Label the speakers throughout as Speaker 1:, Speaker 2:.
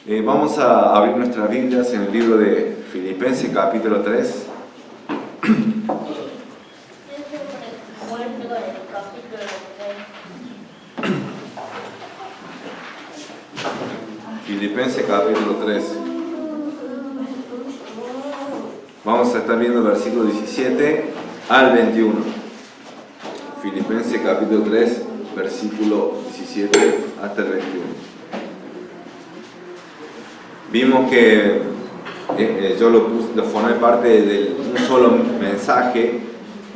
Speaker 1: Vamos a abrir nuestras Biblias en el libro de Filipenses, capítulo 3. Filipenses, capítulo 3. Vamos a estar viendo el versículo 17 al 21. Filipenses, capítulo 3, versículo 17 hasta el 21. Vimos que yo lo formé parte de un solo mensaje,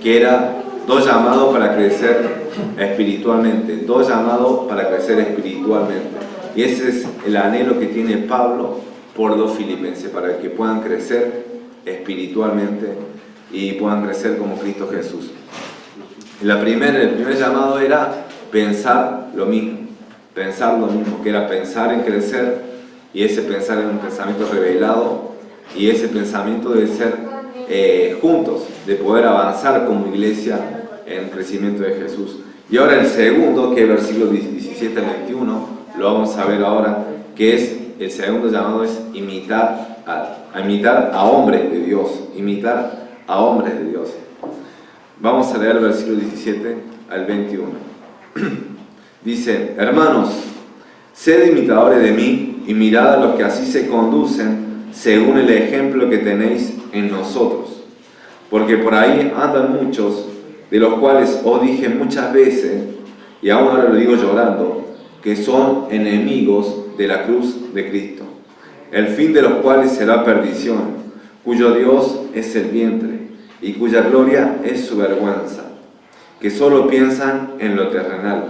Speaker 1: que era dos llamados para crecer espiritualmente, dos llamados para crecer espiritualmente. Y ese es el anhelo que tiene Pablo por los filipenses, para que puedan crecer espiritualmente y puedan crecer como Cristo Jesús. El primer llamado era pensar lo mismo, que era pensar en crecer. Y ese pensar en un pensamiento revelado, y ese pensamiento de ser juntos, de poder avanzar como iglesia en el crecimiento de Jesús. Y ahora el segundo, que es el versículo 17 al 21, lo vamos a ver ahora, que es el segundo llamado, es imitar a hombres de Dios, imitar a hombres de Dios. Vamos a leer el versículo 17 al 21. Dice: hermanos, sed imitadores de mí, y mirad a los que así se conducen según el ejemplo que tenéis en nosotros. Porque por ahí andan muchos, de los cuales os dije muchas veces, y aún ahora lo digo llorando, que son enemigos de la cruz de Cristo, el fin de los cuales será perdición, cuyo Dios es el vientre, y cuya gloria es su vergüenza, que solo piensan en lo terrenal.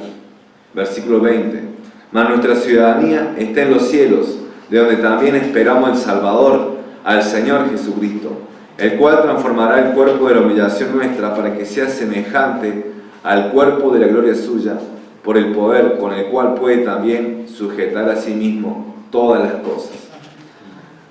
Speaker 1: Versículo 20. Mas nuestra ciudadanía está en los cielos, de donde también esperamos el Salvador, al Señor Jesucristo, el cual transformará el cuerpo de la humillación nuestra para que sea semejante al cuerpo de la gloria suya, por el poder con el cual puede también sujetar a sí mismo todas las cosas.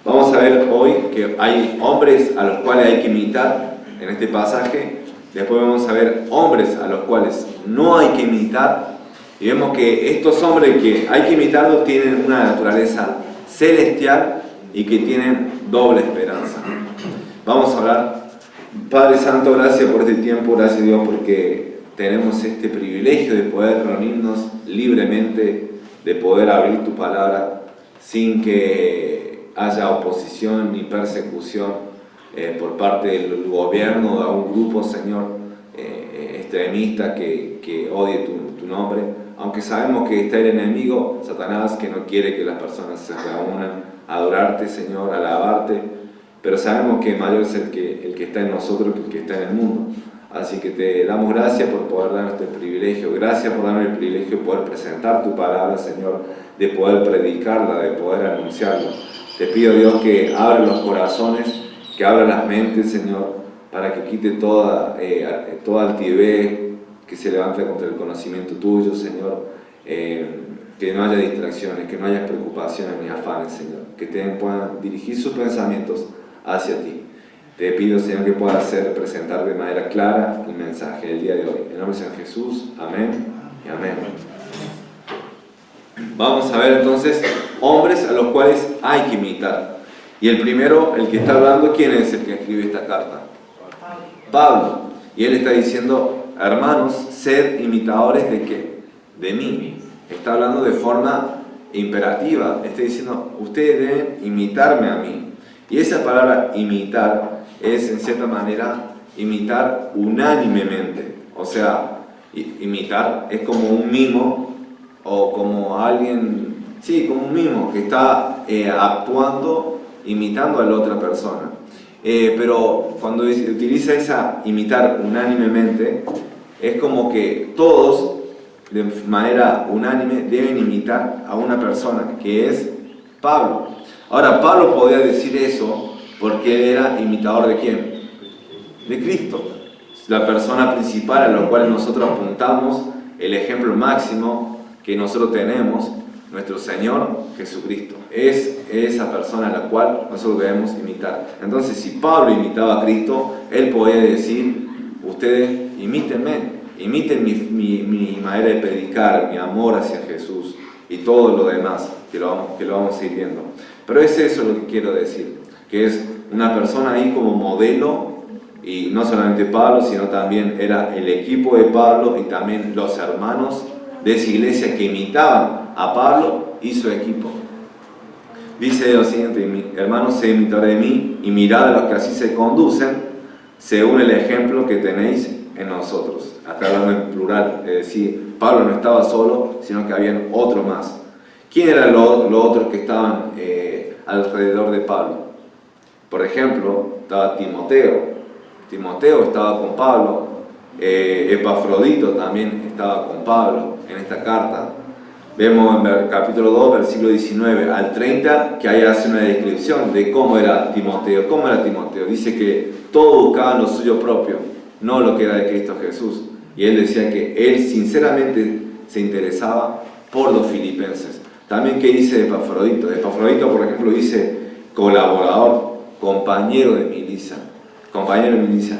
Speaker 1: Vamos a ver hoy que hay hombres a los cuales hay que imitar en este pasaje. Después vamos a ver hombres a los cuales no hay que imitar. Y vemos que estos hombres que hay que imitarlos tienen una naturaleza celestial y que tienen doble esperanza. Vamos a hablar. Padre Santo, gracias por este tiempo, gracias Dios porque tenemos este privilegio de poder reunirnos libremente, de poder abrir tu palabra sin que haya oposición ni persecución por parte del gobierno o de algún grupo, Señor, extremista que odie tu nombre. Aunque sabemos que está el enemigo, Satanás, que no quiere que las personas se reúnan a adorarte, Señor, a alabarte, pero sabemos que mayor es el que está en nosotros que el que está en el mundo. Así que te damos gracias por poder darnos este privilegio, gracias por darnos el privilegio de poder presentar tu palabra, Señor, de poder predicarla, de poder anunciarla. Te pido, Dios, que abra los corazones, que abra las mentes, Señor, para que quite toda altivez que se levanta contra el conocimiento tuyo, Señor, que no haya distracciones, que no haya preocupaciones ni afanes, Señor, que puedan dirigir sus pensamientos hacia ti. Te pido, Señor, que puedas presentar de manera clara el mensaje del día de hoy. En nombre de San Jesús, amén y amén. Vamos a ver entonces hombres a los cuales hay que imitar. Y el primero, el que está hablando, ¿quién es el que escribe esta carta? Pablo. Y él está diciendo: hermanos, sed imitadores ¿de qué? De mí. Está hablando de forma imperativa. Está diciendo, ustedes deben imitarme a mí. Y esa palabra imitar es, en cierta manera, imitar unánimemente. O sea, imitar es como un mimo, o como alguien, sí, como un mimo que está actuando, imitando a la otra persona. Pero cuando utiliza esa imitar unánimemente, es como que todos, de manera unánime, deben imitar a una persona, que es Pablo. Ahora, Pablo podía decir eso porque él era imitador ¿de quién? De Cristo, la persona principal a la cual nosotros apuntamos, el ejemplo máximo que nosotros tenemos, nuestro Señor Jesucristo. Es esa persona a la cual nosotros debemos imitar. Entonces, si Pablo imitaba a Cristo, él podía decir: ustedes imítenme, imiten mi manera de predicar, mi amor hacia Jesús y todo lo demás. que lo vamos a ir viendo. Pero es eso lo que quiero decir, que es una persona ahí como modelo, y no solamente Pablo, sino también era el equipo de Pablo y también los hermanos de esa iglesia que imitaban a Pablo y su equipo. Dice lo siguiente: hermanos, sed imitadores de mí y mirad a los que así se conducen, según el ejemplo que tenéis en nosotros. Acá hablando en plural, es decir, Pablo no estaba solo, sino que habían otro más. ¿Quién eran los otros que estaban alrededor de Pablo? Por ejemplo, estaba Timoteo. Timoteo estaba con Pablo. Epafrodito también estaba con Pablo en esta carta. Vemos en el capítulo 2, versículo 19 al 30, que ahí hace una descripción de cómo era Timoteo. ¿Cómo era Timoteo? Dice que todos buscaban lo suyo propio, no lo que era de Cristo Jesús. Y él decía que él sinceramente se interesaba por los filipenses. También, ¿qué dice de Epafrodito? De Epafrodito, por ejemplo, dice colaborador, compañero de milicia,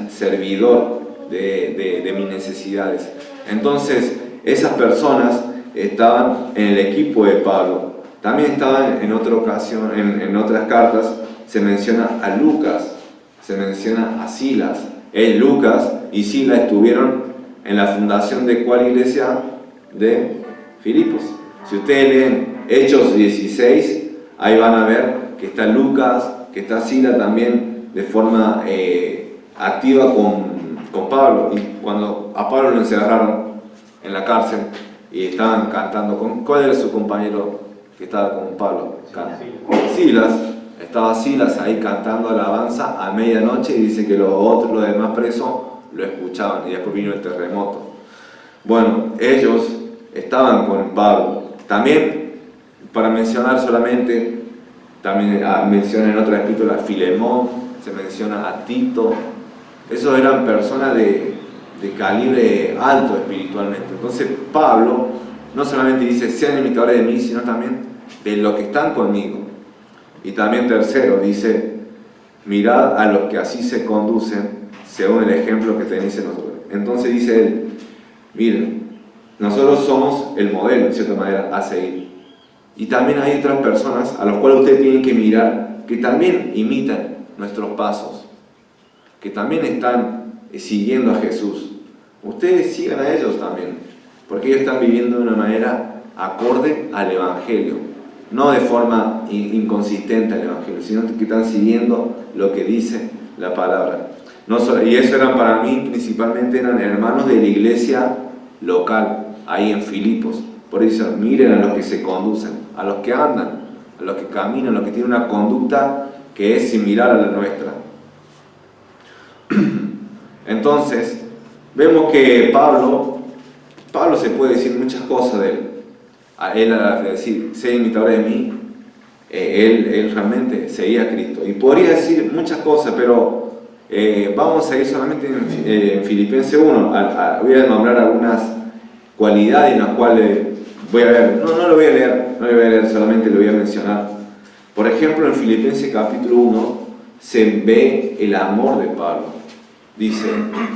Speaker 1: servidor de mis necesidades. Entonces, esas personas estaban en el equipo de Pablo. También estaban en otra ocasión, en otras cartas, se menciona a Lucas, se menciona a Silas. Lucas y Silas estuvieron en la fundación de ¿cuál iglesia? De Filipos. Si ustedes leen Hechos 16, ahí van a ver que está Lucas, que está Silas también de forma activa con Pablo. Y cuando a Pablo lo encerraron en la cárcel y estaban cantando, ¿cuál era su compañero que estaba con Pablo? Silas. Estaba Silas ahí cantando alabanza a medianoche, y dice que los demás presos lo escuchaban, y después vino el terremoto. Bueno, ellos estaban con Pablo. También, para mencionar solamente, también menciona en otra epístola a Filemón, se menciona a Tito. Esos eran personas de calibre alto espiritualmente. Entonces Pablo no solamente dice sean imitadores de mí, sino también de los que están conmigo. Y también tercero dice, mirad a los que así se conducen según el ejemplo que tenéis en nosotros. Entonces dice él, miren, nosotros somos el modelo, en cierta manera, a seguir. Y también hay otras personas a las cuales ustedes tienen que mirar, que también imitan nuestros pasos, que también están siguiendo a Jesús. Ustedes sigan a ellos también, porque ellos están viviendo de una manera acorde al Evangelio. No de forma inconsistente al Evangelio, sino que están siguiendo lo que dice la palabra. Y eso eran para mí, principalmente eran hermanos de la iglesia local, ahí en Filipos. Por eso miren a los que se conducen, a los que andan, a los que caminan, a los que tienen una conducta que es similar a la nuestra. Entonces, vemos que Pablo se puede decir muchas cosas de él. A él, al decir, sé imitador de mí, él realmente seguía a Cristo. Y podría decir muchas cosas, pero vamos a ir solamente en Filipenses 1. Voy a nombrar algunas cualidades en las cuales voy a ver. No lo voy a leer, solamente lo voy a mencionar. Por ejemplo, en Filipenses capítulo 1 se ve el amor de Pablo. Dice,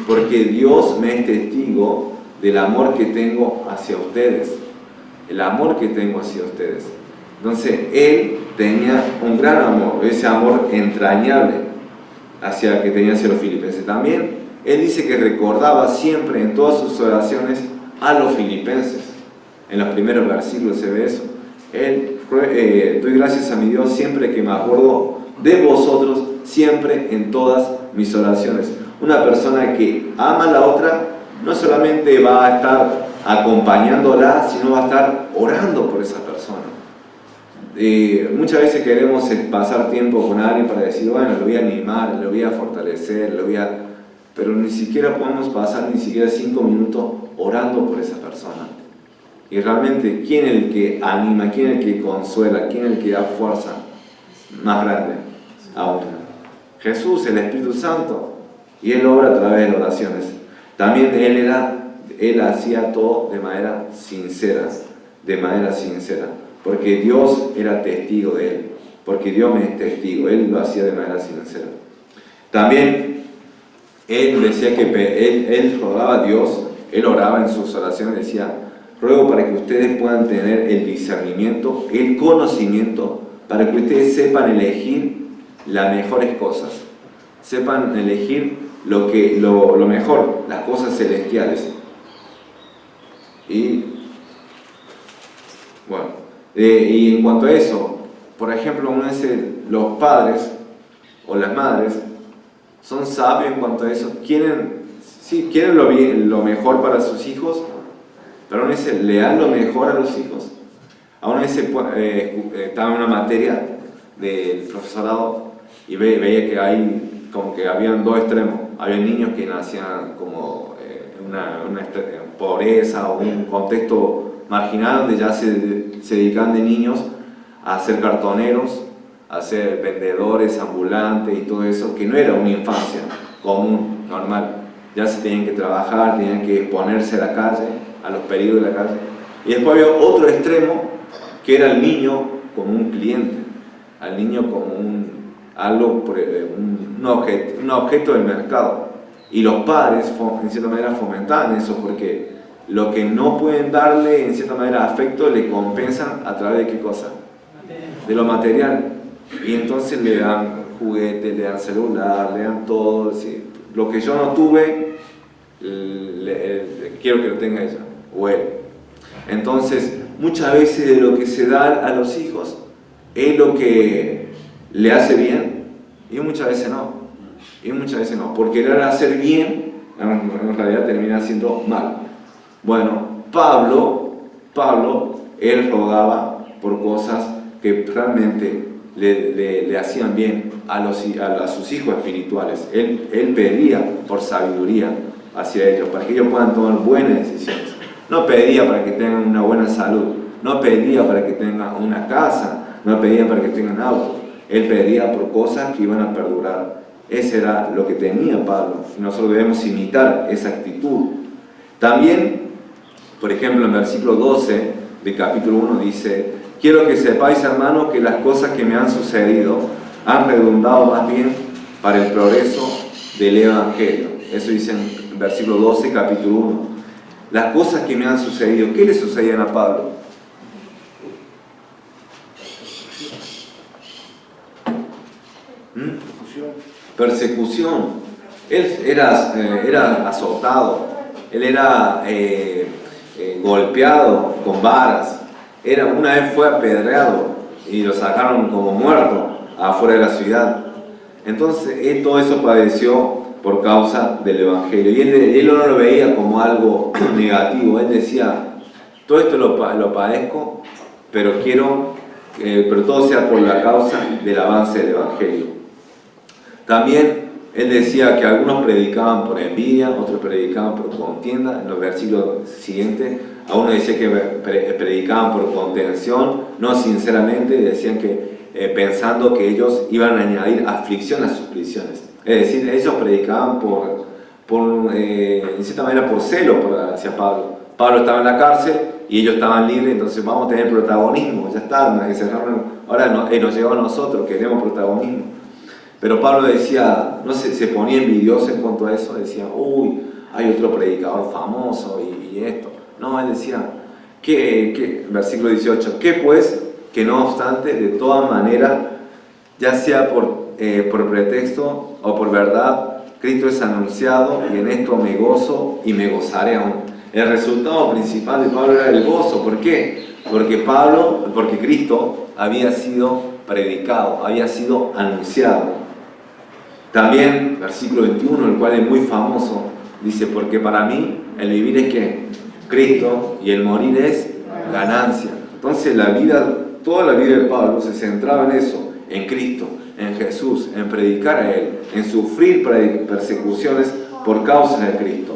Speaker 1: porque Dios me es testigo del amor que tengo hacia ustedes. El amor que tengo hacia ustedes. Entonces, él tenía un gran amor, ese amor entrañable que tenía hacia los filipenses. También, él dice que recordaba siempre en todas sus oraciones a los filipenses. En los primeros versículos se ve eso. Doy gracias a mi Dios siempre que me acuerdo de vosotros, siempre en todas mis oraciones. Una persona que ama a la otra, no solamente va a estar acompañándola, sino va a estar orando por esa persona. Muchas veces queremos pasar tiempo con alguien para decir, bueno, lo voy a animar, lo voy a fortalecer, pero ni siquiera podemos pasar ni siquiera 5 minutos orando por esa persona. Y realmente, ¿quién es el que anima? ¿Quién es el que consuela? ¿Quién es el que da fuerza más grande aún? Jesús, el Espíritu Santo. Y Él obra a través de oraciones. También Él hacía todo de manera sincera, porque Dios era testigo de Él, porque Dios me es testigo, Él lo hacía de manera sincera. También Él decía que Él rogaba a Dios, Él oraba en sus oraciones, decía, ruego para que ustedes puedan tener el discernimiento, el conocimiento, para que ustedes sepan elegir las mejores cosas, sepan elegir lo mejor, las cosas celestiales. Y bueno, y en cuanto a eso, por ejemplo, los padres o las madres son sabios en cuanto a eso, quieren lo mejor para sus hijos, pero aún le dan lo mejor a los hijos. Aún estaba en una materia del profesorado y veía que habían dos extremos. Había niños que nacían como una pobreza o un contexto marginal, donde ya se dedicaban de niños a ser cartoneros, a ser vendedores ambulantes y todo eso, que no era una infancia común, normal. Ya se tenían que trabajar, tenían que exponerse a la calle, a los peligros de la calle. Y después había otro extremo, que era el niño como un cliente, al niño como un objeto del mercado. Y los padres, en cierta manera, fomentaban eso, porque lo que no pueden darle, en cierta manera, afecto, le compensan a través de ¿qué cosa? De lo material. Y entonces le dan juguetes, le dan celular, le dan todo. ¿Sí? Lo que yo no tuve, quiero que lo tenga ella o él. Entonces, muchas veces de lo que se da a los hijos es lo que le hace bien, y muchas veces no. Por querer hacer bien, en realidad termina haciendo mal. Bueno, Pablo, él rogaba por cosas que realmente le hacían bien a sus hijos espirituales. Él pedía por sabiduría hacia ellos, para que ellos puedan tomar buenas decisiones. No pedía para que tengan una buena salud, no pedía para que tengan una casa, no pedía para que tengan auto. Él pedía por cosas que iban a perdurar. Ese era lo que tenía Pablo, y nosotros debemos imitar esa actitud. También, por ejemplo, en versículo 12 de capítulo 1 dice: quiero que sepáis, hermanos, que las cosas que me han sucedido han redundado más bien para el progreso del Evangelio. Eso dice en versículo 12, capítulo 1. Las cosas que me han sucedido, ¿qué le sucedían a Pablo? Persecución. Él era azotado, él era golpeado con varas. Una vez fue apedreado y lo sacaron como muerto afuera de la ciudad. Entonces él todo eso padeció por causa del Evangelio, y él no lo veía como algo negativo. Él decía: todo esto lo padezco, pero pero todo sea por la causa del avance del Evangelio. También él decía que algunos predicaban por envidia, otros predicaban por contienda. En los versículos siguientes, a uno decía que predicaban por contención, no sinceramente, decían que pensando que ellos iban a añadir aflicción a sus prisiones. Es decir, ellos predicaban en cierta manera por celo hacia Pablo. Pablo estaba en la cárcel y ellos estaban libres, entonces vamos a tener protagonismo, ya está, ahora nos llegó a nosotros, queremos protagonismo. Pero Pablo decía, se ponía envidioso en cuanto a eso, decía: uy, hay otro predicador famoso y esto. No, él decía, versículo 18, ¿qué pues? Que no obstante, de toda manera, ya sea por pretexto o por verdad, Cristo es anunciado, y en esto me gozo y me gozaré aún. El resultado principal de Pablo era el gozo. ¿Por qué? Porque Cristo había sido predicado, había sido anunciado. También, versículo 21, el cual es muy famoso, dice: porque para mí el vivir es ¿qué? Cristo, y el morir es ganancia. Entonces toda la vida de Pablo se centraba en eso, en Cristo, en Jesús, en predicar a Él, en sufrir persecuciones por causa de Cristo.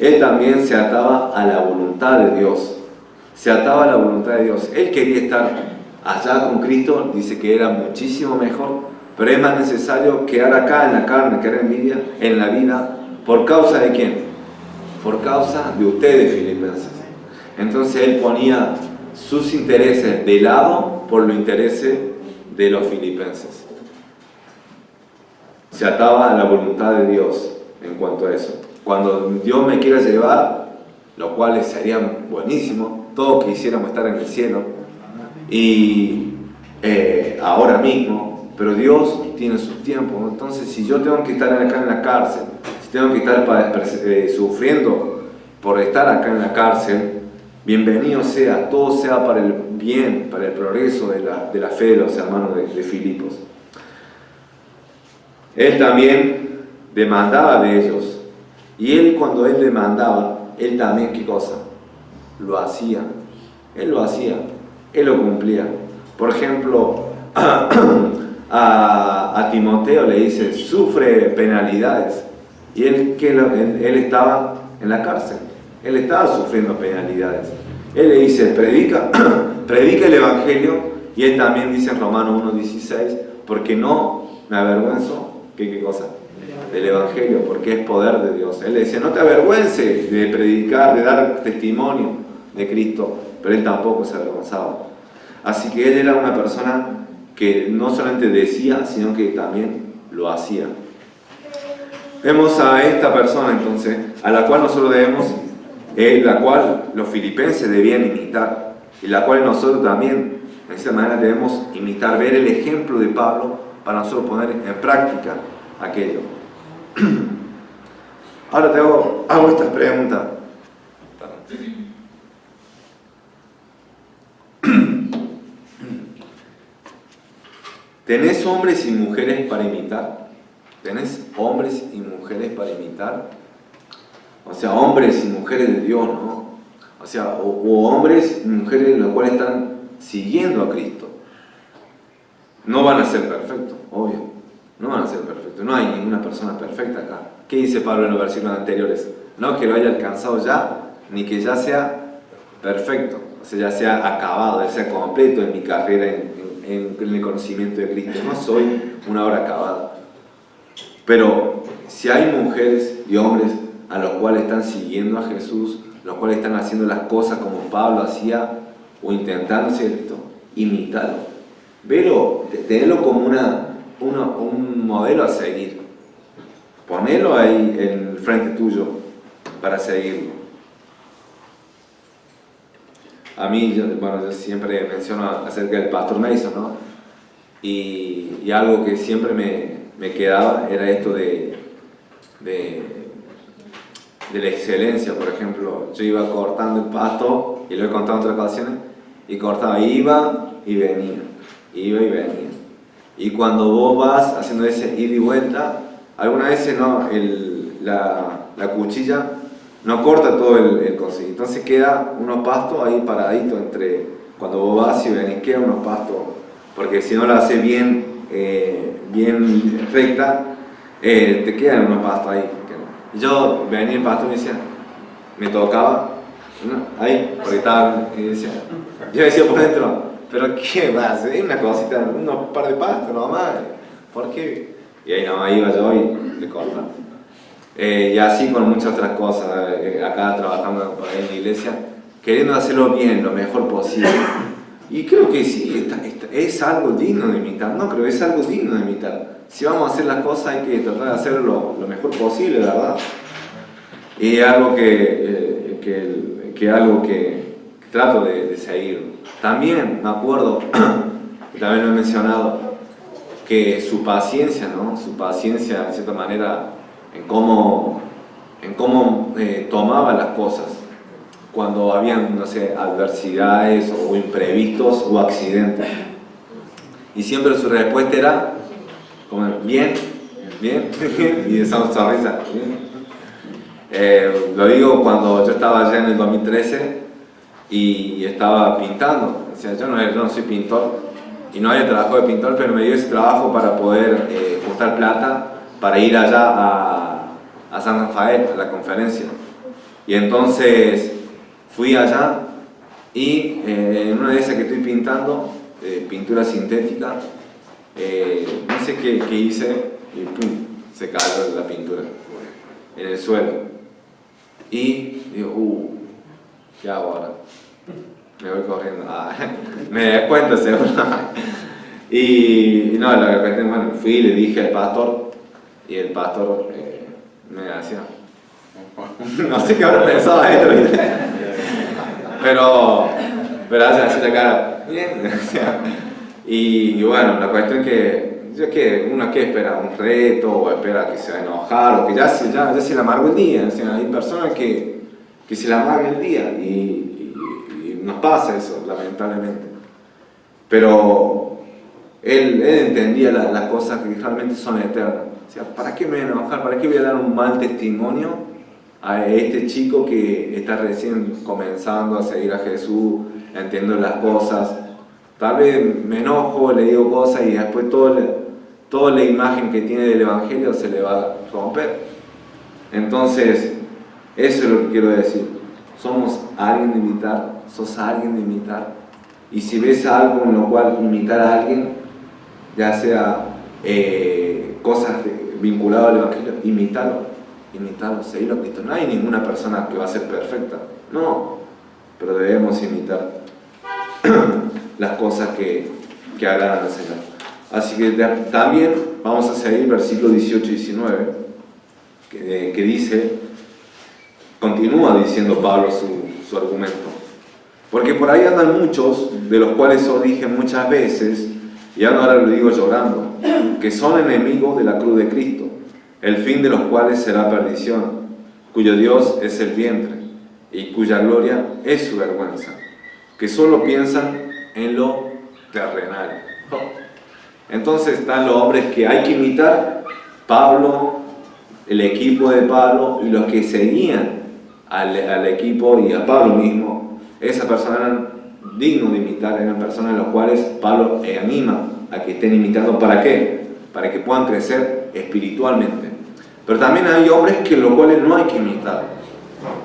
Speaker 1: Él también se ataba a la voluntad de Dios. Él quería estar allá con Cristo, dice que era muchísimo mejor, pero es más necesario quedar acá en la carne, quedar en la vida. ¿Por causa de quién? Por causa de ustedes, filipenses. Entonces él ponía sus intereses de lado por los intereses de los filipenses. Se ataba a la voluntad de Dios en cuanto a eso. Cuando Dios me quiera llevar, lo cual sería buenísimo, todos quisiéramos estar en el cielo, y ahora mismo, pero Dios tiene sus tiempos. Entonces, si yo tengo que estar acá en la cárcel, si tengo que estar sufriendo por estar acá en la cárcel, bienvenido sea, todo sea para el bien, para el progreso de la fe de los hermanos de Filipos. Él también demandaba de ellos, y él, cuando él demandaba, él también, ¿qué cosa? Lo hacía. Él lo hacía, él lo cumplía. Por ejemplo, a Timoteo le dice, sufre penalidades, y él estaba en la cárcel, él estaba sufriendo penalidades. Él le dice, predica el Evangelio, y él también dice en Romanos 1:16, porque no me avergüenzo, ¿qué cosa? Del Evangelio, porque es poder de Dios. Él le dice, no te avergüences de predicar, de dar testimonio de Cristo, pero él tampoco se avergonzaba. Así que él era una persona que no solamente decía, sino que también lo hacía. Vemos a esta persona entonces, a la cual nosotros debemos, la cual los filipenses debían imitar, y la cual nosotros también, de esa manera, debemos imitar, ver el ejemplo de Pablo para nosotros poner en práctica aquello. Ahora te hago esta pregunta. ¿Tenés hombres y mujeres para imitar? ¿Tenés hombres y mujeres para imitar? O sea, hombres y mujeres de Dios, ¿no? O sea, o hombres y mujeres los cuales están siguiendo a Cristo. No van a ser perfectos, obvio. No van a ser perfectos. No hay ninguna persona perfecta acá. ¿Qué dice Pablo en los versículos anteriores? No que lo haya alcanzado ya, ni que ya sea perfecto. O sea, ya sea acabado, ya sea completo en mi carrera en el conocimiento de Cristo. No soy una obra acabada. Pero si hay mujeres y hombres a los cuales están siguiendo a Jesús, los cuales están haciendo las cosas como Pablo hacía, o intentando hacer esto, imítalo. Velo, tenelo como un modelo a seguir. Ponelo ahí en el frente tuyo para seguirlo. A mí, yo siempre menciono acerca del pastor Mason, ¿no? Y algo que siempre me quedaba era esto de la excelencia. Por ejemplo, yo iba cortando el pasto, y lo he contado en otras ocasiones, y cortaba, iba y venía. Y cuando vos vas haciendo ese ida y vuelta, algunas veces no, la cuchilla no corta todo el cosito. Entonces queda unos pastos ahí paraditos entre, cuando vos vas y venís, queda unos pastos, porque si no la haces bien recta, te quedan unos pastos ahí. Yo venía el pastor y me decía, me tocaba, ¿no? Ahí, porque estaba, yo decía por dentro, pero ¿qué más? Es una cosita, unos par de pastos nomás, ¿por qué? Y ahí nomás iba yo y le cortaba. Y así con muchas otras cosas, acá trabajando por ahí en la iglesia, queriendo hacerlo bien, lo mejor posible. Y creo que sí, es algo digno de imitar, no creo, es algo digno de imitar. Si vamos a hacer las cosas hay que tratar de hacerlo lo mejor posible, ¿verdad? Y algo que trato de seguir. También me acuerdo, que también lo he mencionado, que su paciencia, ¿no? Su paciencia, de cierta manera, en cómo tomaba las cosas cuando habían, no sé, adversidades o imprevistos o accidentes. Y siempre su respuesta era como, bien, y esa sonrisa, lo digo cuando yo estaba allá en el 2013 y estaba pintando. O sea, yo no soy pintor y no había trabajo de pintor, pero me dio ese trabajo para poder juntar plata para ir allá a San Rafael, a la conferencia. Y entonces fui allá y en una de esas que estoy pintando, pintura sintética, no sé qué hice y pum, se cayó la pintura en el suelo. Y digo, ¿qué hago ahora? Me voy corriendo. Me das cuenta, seguro. Y no, la verdad, bueno, fui y le dije al pastor, y el pastor me decía, No sé qué habrá pensado esto, ¿viste? Pero hace así la cara. Bien. Y bueno, la cuestión es que uno que espera un reto, o espera que se va a enojar, o que ya se le amargó el día. O sea, hay personas que se le amarga el día y nos pasa eso, lamentablemente. Pero él entendía las cosas que realmente son eternas. O sea, ¿para qué me voy a enojar? ¿Para qué voy a dar un mal testimonio a este chico que está recién comenzando a seguir a Jesús, entiendo las cosas? Tal vez me enojo, le digo cosas y después toda la imagen que tiene del Evangelio se le va a romper. Entonces, eso es lo que quiero decir. Somos alguien de imitar, sos alguien de imitar. Y si ves algo en lo cual imitar a alguien, ya sea cosas vinculadas al Evangelio, imitalo, seguirlo a Cristo. No hay ninguna persona que va a ser perfecta, no, pero debemos imitar las cosas que agradan al Señor. Así que también vamos a seguir versículos 18 y 19, que dice, continúa diciendo Pablo su argumento. Porque por ahí andan muchos, de los cuales os dije muchas veces, y ahora lo digo llorando, que son enemigos de la cruz de Cristo, el fin de los cuales será perdición, cuyo Dios es el vientre, y cuya gloria es su vergüenza, que solo piensan en lo terrenal. Entonces están los hombres que hay que imitar, Pablo, el equipo de Pablo, y los que seguían al equipo y a Pablo mismo. Esas personas eran dignos de imitar, eran personas a las cuales Pablo anima a que estén imitando. ¿Para qué? Para que puedan crecer espiritualmente. Pero también hay hombres que los cuales no hay que imitar.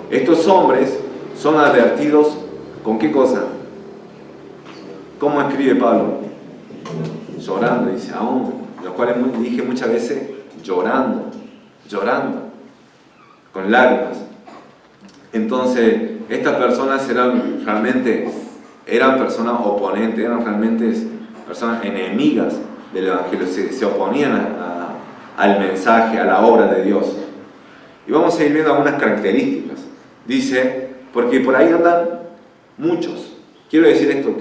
Speaker 1: Estos hombres son advertidos ¿con qué cosa? ¿Cómo escribe Pablo? Llorando, dice, aún, los cuales dije muchas veces, llorando, con lágrimas. Entonces, estas personas eran personas oponentes, eran realmente personas enemigas del Evangelio, se oponían al mensaje, a la obra de Dios. Y vamos a ir viendo algunas características. Dice, porque por ahí andan muchos. Quiero decir esto,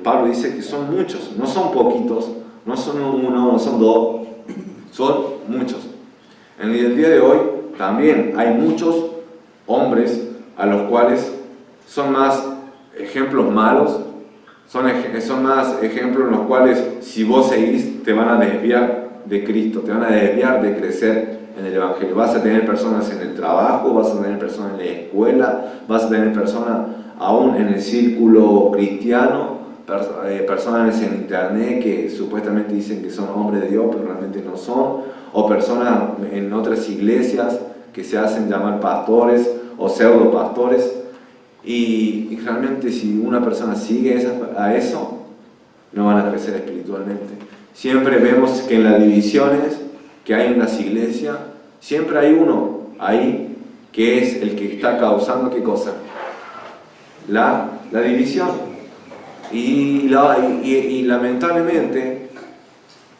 Speaker 1: Pablo dice que son muchos, no son poquitos, no son uno, no son dos, son muchos. En el día de hoy también hay muchos hombres a los cuales son más ejemplos malos, son más ejemplos en los cuales si vos seguís te van a desviar de Cristo, te van a desviar de crecer en el Evangelio. Vas a tener personas en el trabajo, vas a tener personas en la escuela, vas a tener personas aún en el círculo cristiano, personas en internet que supuestamente dicen que son hombres de Dios pero realmente no son, o personas en otras iglesias que se hacen llamar pastores o pseudo pastores, y realmente si una persona sigue a eso, no van a crecer espiritualmente. Siempre vemos que en las divisiones que hay en las iglesias, siempre hay uno ahí que es el que está causando ¿qué cosa? La división. Y lamentablemente,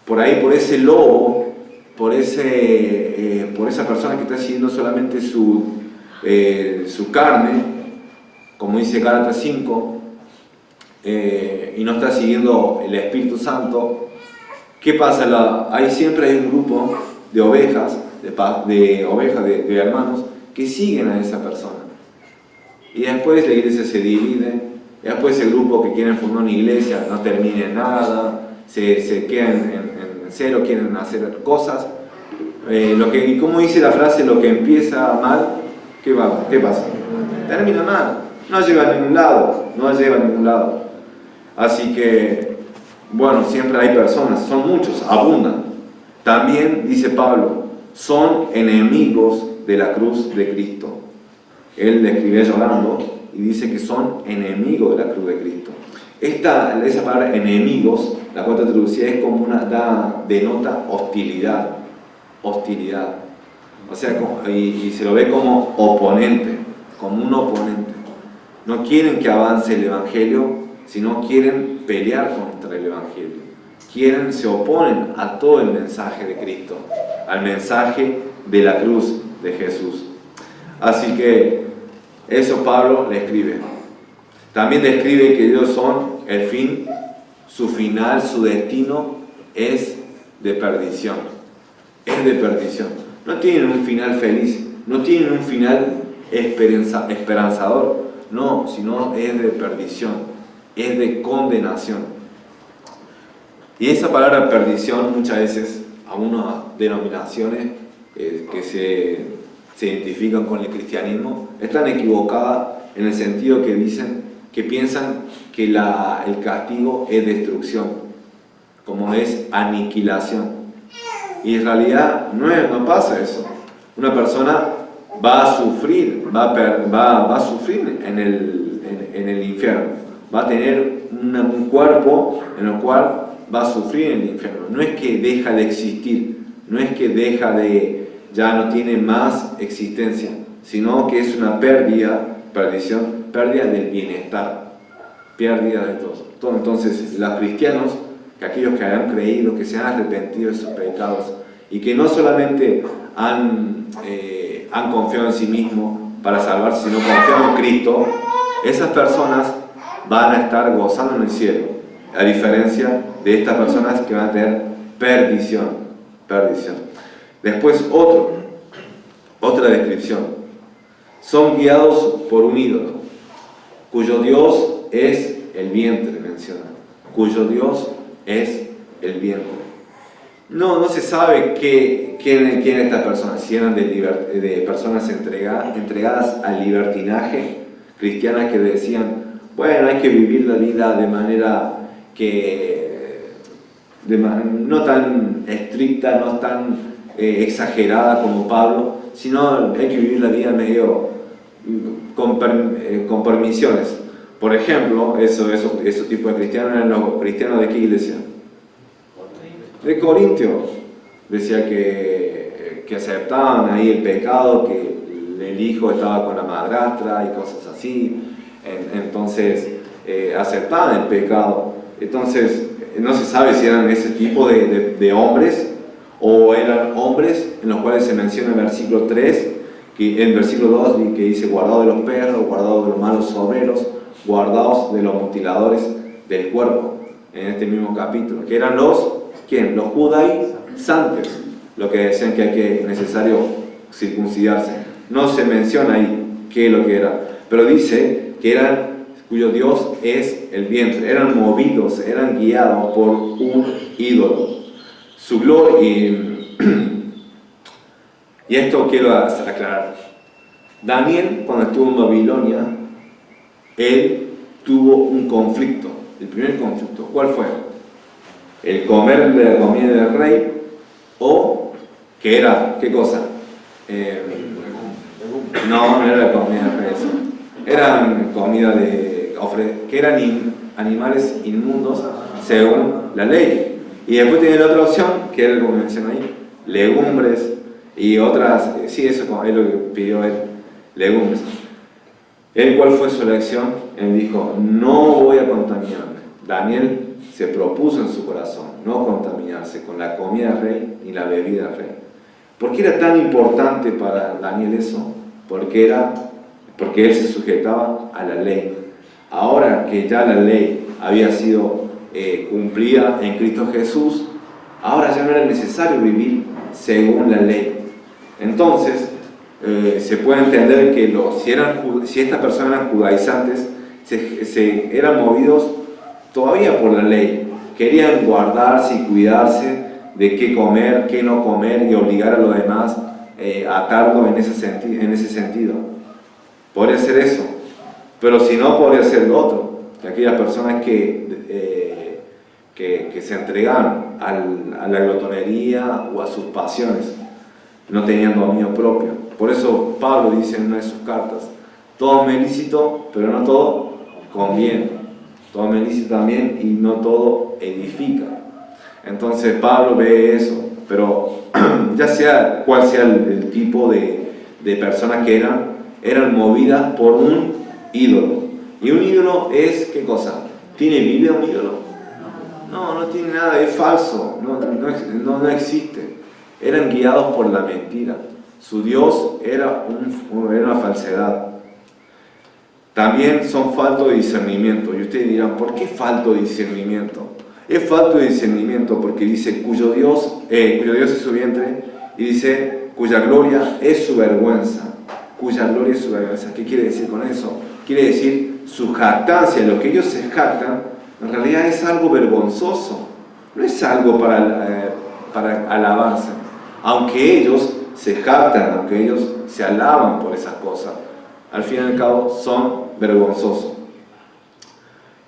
Speaker 1: por ahí, por ese lobo, por esa persona que está siguiendo solamente su carne, como dice Gálatas 5, y no está siguiendo el Espíritu Santo, ¿qué pasa? Siempre hay un grupo de ovejas, de hermanos, que siguen a esa persona. Y después la iglesia se divide, y después ese grupo que quieren formar una iglesia no termina en nada, se quedan en cero, quieren hacer cosas. Y como dice la frase, lo que empieza mal, ¿qué pasa? Termina mal, no lleva a ningún lado, Así que, bueno, siempre hay personas, son muchos, abundan. También, dice Pablo, son enemigos de la cruz de Cristo. Él le escribe llorando y dice que son enemigos de la cruz de Cristo. Esa palabra enemigos, la cual traducida es como denota hostilidad. O sea, y se lo ve como oponente, como un oponente. No quieren que avance el Evangelio, sino quieren pelear contra el Evangelio. Se oponen a todo el mensaje de Cristo, al mensaje de la cruz de Jesús. Así que eso Pablo le escribe. También describe que ellos son el fin, su final, su destino es de perdición. Es de perdición. No tienen un final feliz, no tienen un final esperanzador, no, sino es de perdición, es de condenación. Y esa palabra perdición muchas veces, algunas denominaciones que se identifican con el cristianismo, están equivocadas en el sentido que dicen, que piensan que el castigo es destrucción, como es aniquilación. Y en realidad no pasa eso. Una persona va a sufrir, va a sufrir en el infierno. Va a tener un cuerpo en el cual va a sufrir en el infierno. No es que deja de existir, no es que ya no tiene más existencia, sino que es una perdición, pérdida del bienestar, pérdida de todo. Entonces, los cristianos, que aquellos que han creído, que se han arrepentido de sus pecados y que no solamente han confiado en sí mismos para salvarse, sino confiado en Cristo, esas personas van a estar gozando en el cielo, a diferencia de estas personas que van a tener perdición. Después otra descripción. Son guiados por un ídolo, cuyo Dios es el vientre, menciona. Cuyo Dios es el vientre. No se sabe quién es esta persona, si eran de personas entregadas al libertinaje, cristianas que decían, bueno, hay que vivir la vida de manera no tan estricta, no tan exagerada como Pablo, sino hay que vivir la vida medio con permisiones. Por ejemplo, esos tipos de cristianos eran los cristianos de qué iglesia? De Corintio. Decía que aceptaban ahí el pecado, que el hijo estaba con la madrastra y cosas así. Entonces aceptaban el pecado. Entonces no se sabe si eran ese tipo de hombres o eran hombres en los cuales se menciona en el versículo 3, el versículo 2 que dice guardados de los perros, guardados de los malos obreros, guardados de los mutiladores del cuerpo, en este mismo capítulo, que eran los judaizantes, lo que decían que es necesario circuncidarse. No se menciona ahí qué es lo que era, pero dice que eran cuyo Dios es el vientre, eran movidos, eran guiados por un ídolo. Su gloria, y esto quiero aclarar. Daniel, cuando estuvo en Babilonia, él tuvo un conflicto. El primer conflicto, ¿cuál fue? El comer de la comida del rey, o que era, ¿qué cosa? No era la comida del rey, eran comida que eran animales inmundos según la ley. Y después tenía la otra opción, que era como mencioné ahí, legumbres y otras, sí, eso es lo que pidió él, legumbres. ¿Cuál fue su elección? Él dijo, no voy a contaminarme. Daniel se propuso en su corazón no contaminarse con la comida del rey ni la bebida del rey. ¿Por qué era tan importante para Daniel eso? Porque él se sujetaba a la ley. Ahora que ya la ley había sido cumplida en Cristo Jesús, ahora ya no era necesario vivir según la ley. Entonces, se puede entender que si estas personas eran judaizantes, eran movidos todavía por la ley. Querían guardarse y cuidarse de qué comer, qué no comer y obligar a los demás a atarlo en ese sentido. Podría ser eso, pero si no, podría ser lo otro. Que aquellas personas que se entregaban a la glotonería o a sus pasiones no tenían dominio propio. Por eso Pablo dice en una de sus cartas, todo me es lícito, pero no todo conviene. Todo me es lícito también y no todo edifica. Entonces Pablo ve eso, pero ya sea cual sea el tipo de personas que eran movidas por un ídolo. Y un ídolo es, ¿qué cosa? ¿Tiene vida un ídolo? No tiene nada, es falso, no existe. Eran guiados por la mentira. Su Dios era una falsedad. También son faltos de discernimiento. Y ustedes dirán, ¿por qué falto de discernimiento? Es falto de discernimiento porque dice cuyo Dios es su vientre, y dice cuya gloria es su vergüenza. Cuya gloria es su vergüenza. ¿Qué quiere decir con eso? Quiere decir su jactancia, lo que ellos se jactan, en realidad es algo vergonzoso. No es algo para alabarse. Aunque ellos se jactan, aunque ellos se alaban por esas cosas, al fin y al cabo son vergonzosos.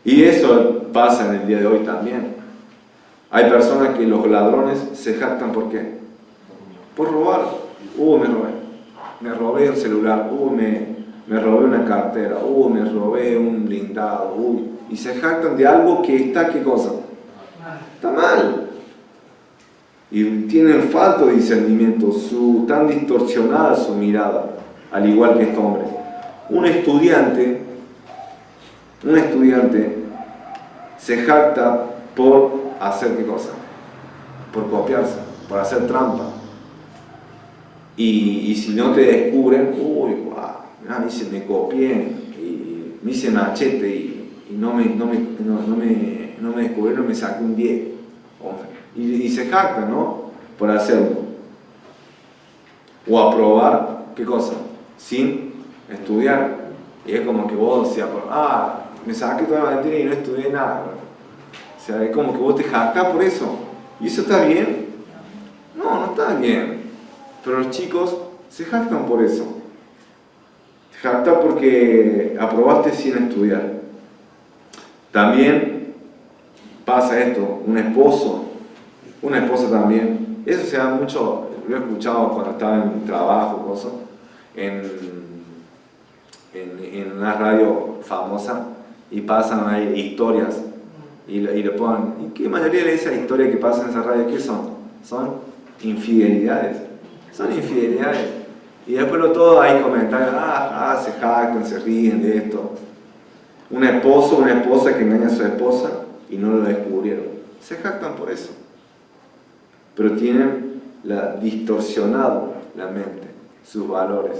Speaker 1: Y eso pasa en el día de hoy también. Hay personas que los ladrones se jactan, ¿por qué? Por robar. Me robé un celular, me robé una cartera, me robé un blindado, y se jactan de algo que está, ¿qué cosa? Está mal. Y tienen falta de discernimiento, tan distorsionada su mirada, al igual que este hombre. Un estudiante se jacta por hacer ¿qué cosa? Por copiarse, por hacer trampa. Y si no te descubren, me copié, y me hice machete y no me descubrieron, me saqué un 10. Y se jactan, ¿no? Por hacerlo. O aprobar, ¿qué cosa? Sin estudiar. Y es como que vos decías, me saqué toda la materia y no estudié nada. O sea, es como que vos te jactás por eso. ¿Y eso está bien? No está bien. Pero los chicos se jactan por eso. Se jactan porque aprobaste sin estudiar. También pasa esto, una esposa también. Eso se da mucho, lo he escuchado cuando estaba en trabajo, cosas, en una radio famosa, y pasan ahí historias y le ponen, ¿y qué mayoría de esas historias que pasan en esa radio qué son? Son infidelidades. Son infidelidades. Y después todos hay comentarios, se jactan, se ríen de esto. Un esposo o una esposa que engaña a su esposa y no lo descubrieron. Se jactan por eso. Pero tienen distorsionado la mente, sus valores.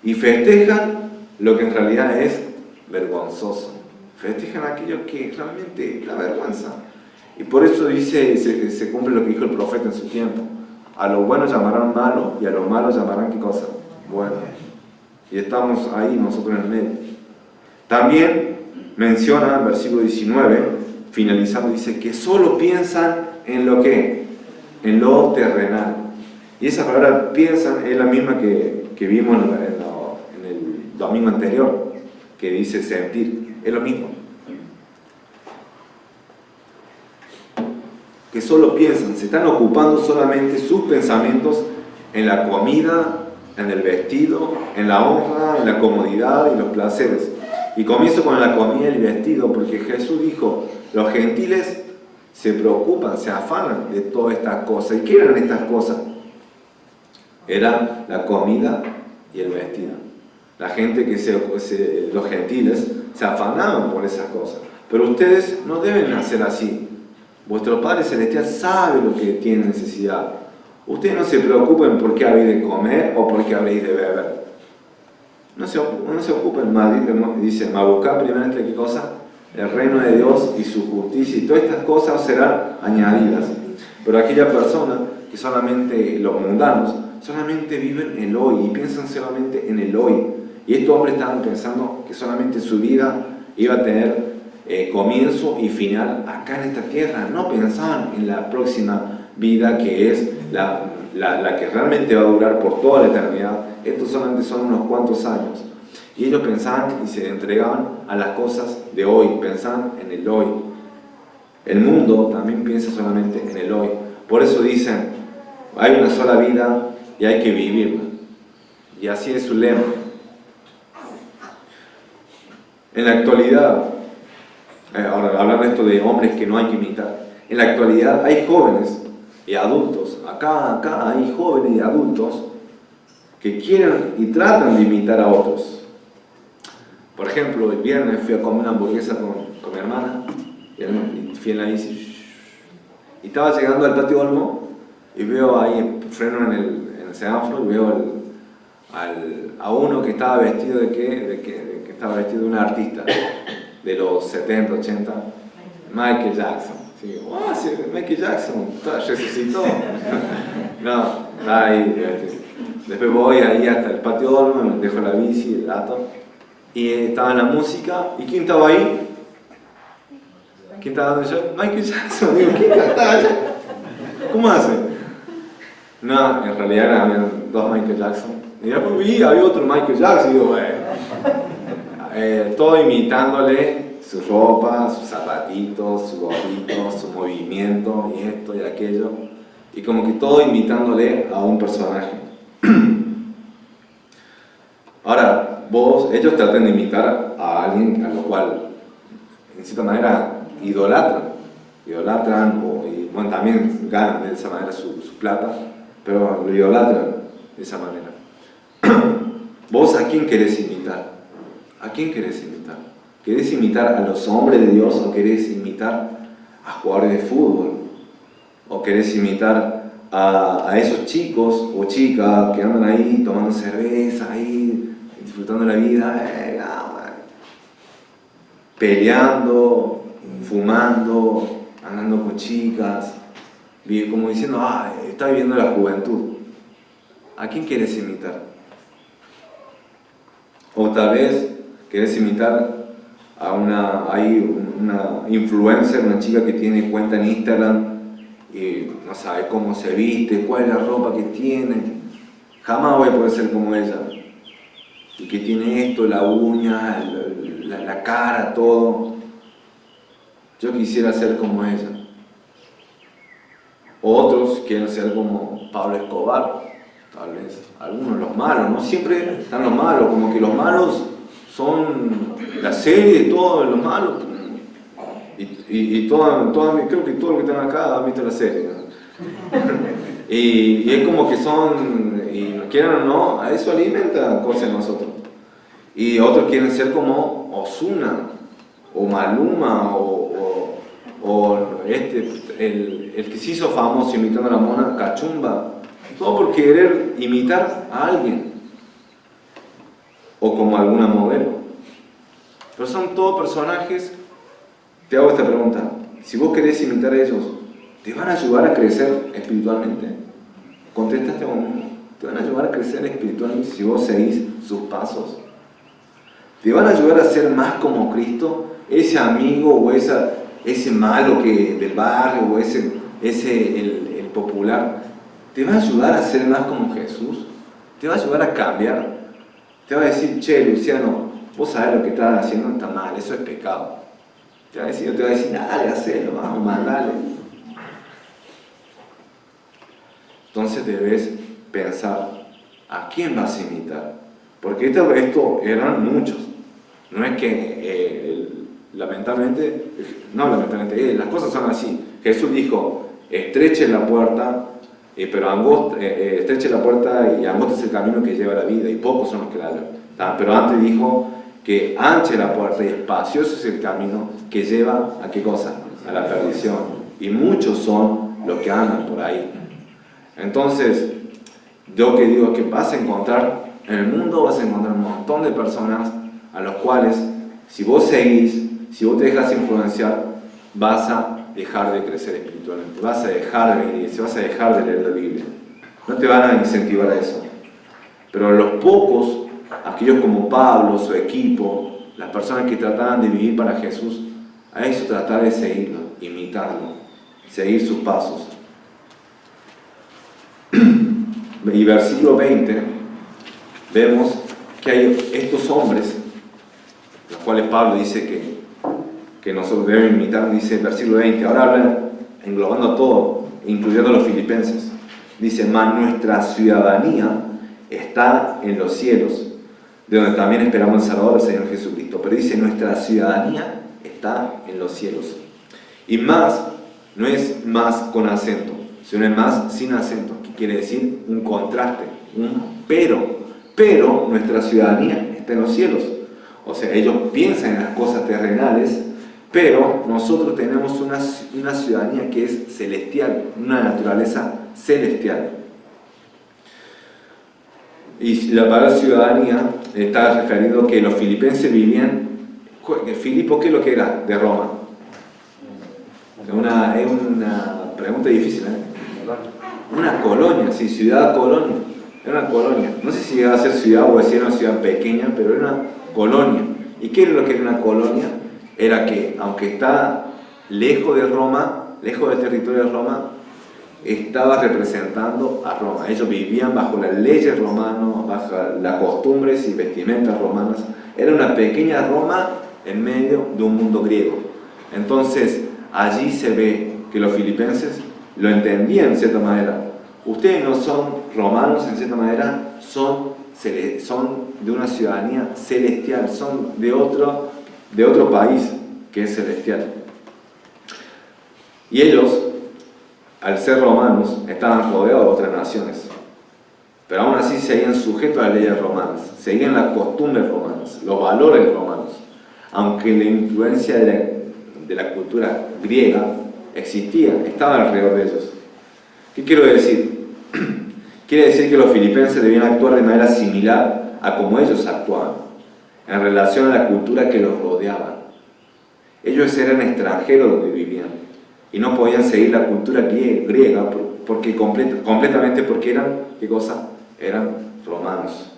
Speaker 1: Y festejan lo que en realidad es vergonzoso. Festejan aquello que realmente da vergüenza. Y por eso dice, se cumple lo que dijo el profeta en su tiempo. A lo bueno llamarán malo y a lo malo llamarán ¿qué cosa? Bueno. Y estamos ahí nosotros en el medio. También menciona en el versículo 19, finalizando, dice que solo piensan en lo que, en lo terrenal. Y esa palabra piensan es la misma que vimos en el domingo anterior, que dice sentir, es lo mismo. Que solo piensan, se están ocupando solamente sus pensamientos en la comida, en el vestido, en la honra, en la comodidad y los placeres. Y comienzo con la comida y el vestido, porque Jesús dijo, los gentiles se preocupan, se afanan de todas estas cosas. ¿Y qué eran estas cosas? Era la comida y el vestido. La gente los gentiles se afanaban por esas cosas. Pero ustedes no deben hacer así. Vuestro Padre Celestial sabe lo que tiene necesidad. Ustedes no se preocupen por qué habéis de comer o por qué habréis de beber. No se ocupen más, dice, buscar primeramente ¿qué cosa? El reino de Dios y su justicia, y todas estas cosas serán añadidas. Pero aquella persona que solamente, los mundanos, solamente viven el hoy y piensan solamente en el hoy. Y estos hombres estaban pensando que solamente su vida iba a tener comienzo y final acá en esta tierra. No pensaban en la próxima vida, que es la que realmente va a durar por toda la eternidad. Estos solamente son unos cuantos años. Y ellos pensaban y se entregaban a las cosas de hoy, pensaban en el hoy. El mundo también piensa solamente en el hoy. Por eso dicen, hay una sola vida y hay que vivirla. Y así es su lema. En la actualidad, ahora hablando de esto de hombres que no hay que imitar, en la actualidad hay jóvenes y adultos, acá hay jóvenes y adultos que quieren y tratan de imitar a otros. Por ejemplo, el viernes fui a comer una hamburguesa con mi hermana, y fui en la bici, y estaba llegando al patio Olmo, y veo ahí, freno en el semáforo y veo a uno que estaba vestido que estaba vestido de un artista de los 70, 80, Michael Jackson. Sí, wow, sí, Michael Jackson resucitó. No, está ahí. Después voy ahí hasta el patio Olmo, dejo la bici, el gato, y estaba la música. ¿Y quién estaba ahí? ¿Quién estaba dando yo? Michael Jackson. Digo, ¿quién estaba allá? ¿Cómo hace? No, en realidad había dos Michael Jackson. Y después vi, había otro Michael Jackson. Y digo, todo imitándole su ropa, sus zapatitos, su gorrito, su movimiento, y esto y aquello. Y como que todo imitándole a un personaje. Ahora, ellos tratan de imitar a alguien a lo cual, en cierta manera, idolatran, y bueno, también ganan de esa manera su plata, pero lo idolatran de esa manera. ¿Vos a quién querés imitar? ¿A quién querés imitar? ¿Querés imitar a los hombres de Dios o querés imitar a jugadores de fútbol? ¿O querés imitar a esos chicos o chicas que andan ahí tomando cerveza, ahí disfrutando la vida, peleando, fumando, andando con chicas, como diciendo, está viviendo la juventud? ¿A quién quieres imitar? O tal vez querés imitar a una influencer, una chica que tiene cuenta en Instagram y no sabe cómo se viste, cuál es la ropa que tiene. Jamás voy a poder ser como ella. Y que tiene esto, la uña, la cara, todo. Yo quisiera ser como ella. Otros quieren ser como Pablo Escobar, tal vez. Algunos, los malos, no siempre están los malos, como que los malos son la serie, todos los malos. Y creo que todo lo que están acá han visto la serie, ¿no? y es como que son, y nos quieran o no, a eso alimenta cosas en nosotros. Y otros quieren ser como Ozuna, o Maluma, el que se hizo famoso imitando a la mona Cachumba. Todo por querer imitar a alguien. O como alguna modelo. Pero son todos personajes. Te hago esta pregunta: si vos querés imitar a ellos, ¿te van a ayudar a crecer espiritualmente? Contestaste vos mismo. ¿Te van a ayudar a crecer espiritualmente si vos seguís sus pasos? ¿Te van a ayudar a ser más como Cristo? Ese amigo o ese malo del barrio o el popular, ¿te va a ayudar a ser más como Jesús? ¿Te va a ayudar a cambiar? Te va a decir, che, Luciano, vos sabés lo que estás haciendo está mal, eso es pecado. Te va a decir, dale, hacelo, vamos, mandale. Entonces debes pensar, ¿a quién vas a imitar? Porque esto eran muchos. No es que, lamentablemente, las cosas son así. Jesús dijo, estreche la puerta, estreche la puerta y angosto es el camino que lleva a la vida, y pocos son los que la hallan. Pero antes dijo que ancha es la puerta y espacioso es el camino que lleva ¿a qué cosa? A la perdición. Y muchos son los que andan por ahí. Entonces, yo que digo que vas a encontrar, en el mundo vas a encontrar un montón de personas a los cuales, si vos seguís, si vos te dejas influenciar, vas a dejar de crecer espiritualmente, vas a dejar de venir, vas a dejar de leer la Biblia. No te van a incentivar a eso. Pero los pocos, aquellos como Pablo, su equipo, las personas que trataban de vivir para Jesús, a eso tratar de seguirlo, imitarlo, seguir sus pasos. Y versículo 20, vemos que hay estos hombres, los cuales Pablo dice que nosotros debemos imitar. Dice el versículo 20, ahora habla englobando todo, incluyendo a los filipenses. Dice, mas nuestra ciudadanía está en los cielos, de donde también esperamos el Salvador, el Señor Jesucristo. Pero dice, nuestra ciudadanía está en los cielos. Y más, no es más con acento, sino es más sin acento, que quiere decir un contraste, un pero. Pero nuestra ciudadanía está en los cielos. O sea, ellos piensan en las cosas terrenales, pero nosotros tenemos una ciudadanía que es celestial, una naturaleza celestial. Y la palabra ciudadanía está referido que los filipenses vivían. ¿Filipo qué es lo que era de Roma? Es una pregunta difícil, ¿eh? Una colonia, sí, ciudad-colonia. Era una colonia. No sé si iba a ser ciudad o si era una ciudad pequeña, pero era una colonia. ¿Y qué era lo que era una colonia? Era que, aunque está lejos de Roma, lejos del territorio de Roma, estaba representando a Roma. Ellos vivían bajo las leyes romanas, bajo las costumbres y vestimentas romanas. Era una pequeña Roma en medio de un mundo griego. Entonces, allí se ve que los filipenses lo entendían en cierta manera. Ustedes no son romanos en cierta manera, son de una ciudadanía celestial, son de otro país que es celestial. Y ellos, al ser romanos, estaban rodeados de otras naciones, pero aún así seguían sujetos a las leyes romanas, seguían las costumbres romanas, los valores romanos, aunque la influencia de la cultura griega existía, estaba alrededor de ellos. ¿Qué quiero decir? Quiere decir que los filipenses debían actuar de manera similar a como ellos actuaban, en relación a la cultura que los rodeaba. Ellos eran extranjeros donde vivían y no podían seguir la cultura griega completamente porque eran, ¿qué cosa? Eran romanos.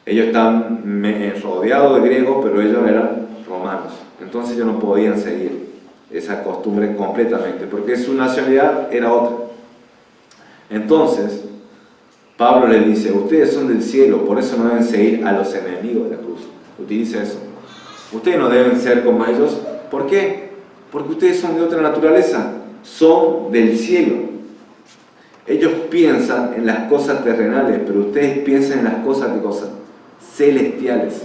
Speaker 1: Ellos estaban rodeados de griegos, pero ellos eran romanos. Entonces ellos no podían seguir esa costumbre completamente, porque su nacionalidad era otra. Entonces, Pablo le dice, ustedes son del cielo, por eso no deben seguir a los enemigos de la cruz. Utiliza eso. Ustedes no deben ser como ellos. ¿Por qué? Porque ustedes son de otra naturaleza, son del cielo. Ellos piensan en las cosas terrenales, pero ustedes piensan en las cosas de cosas celestiales.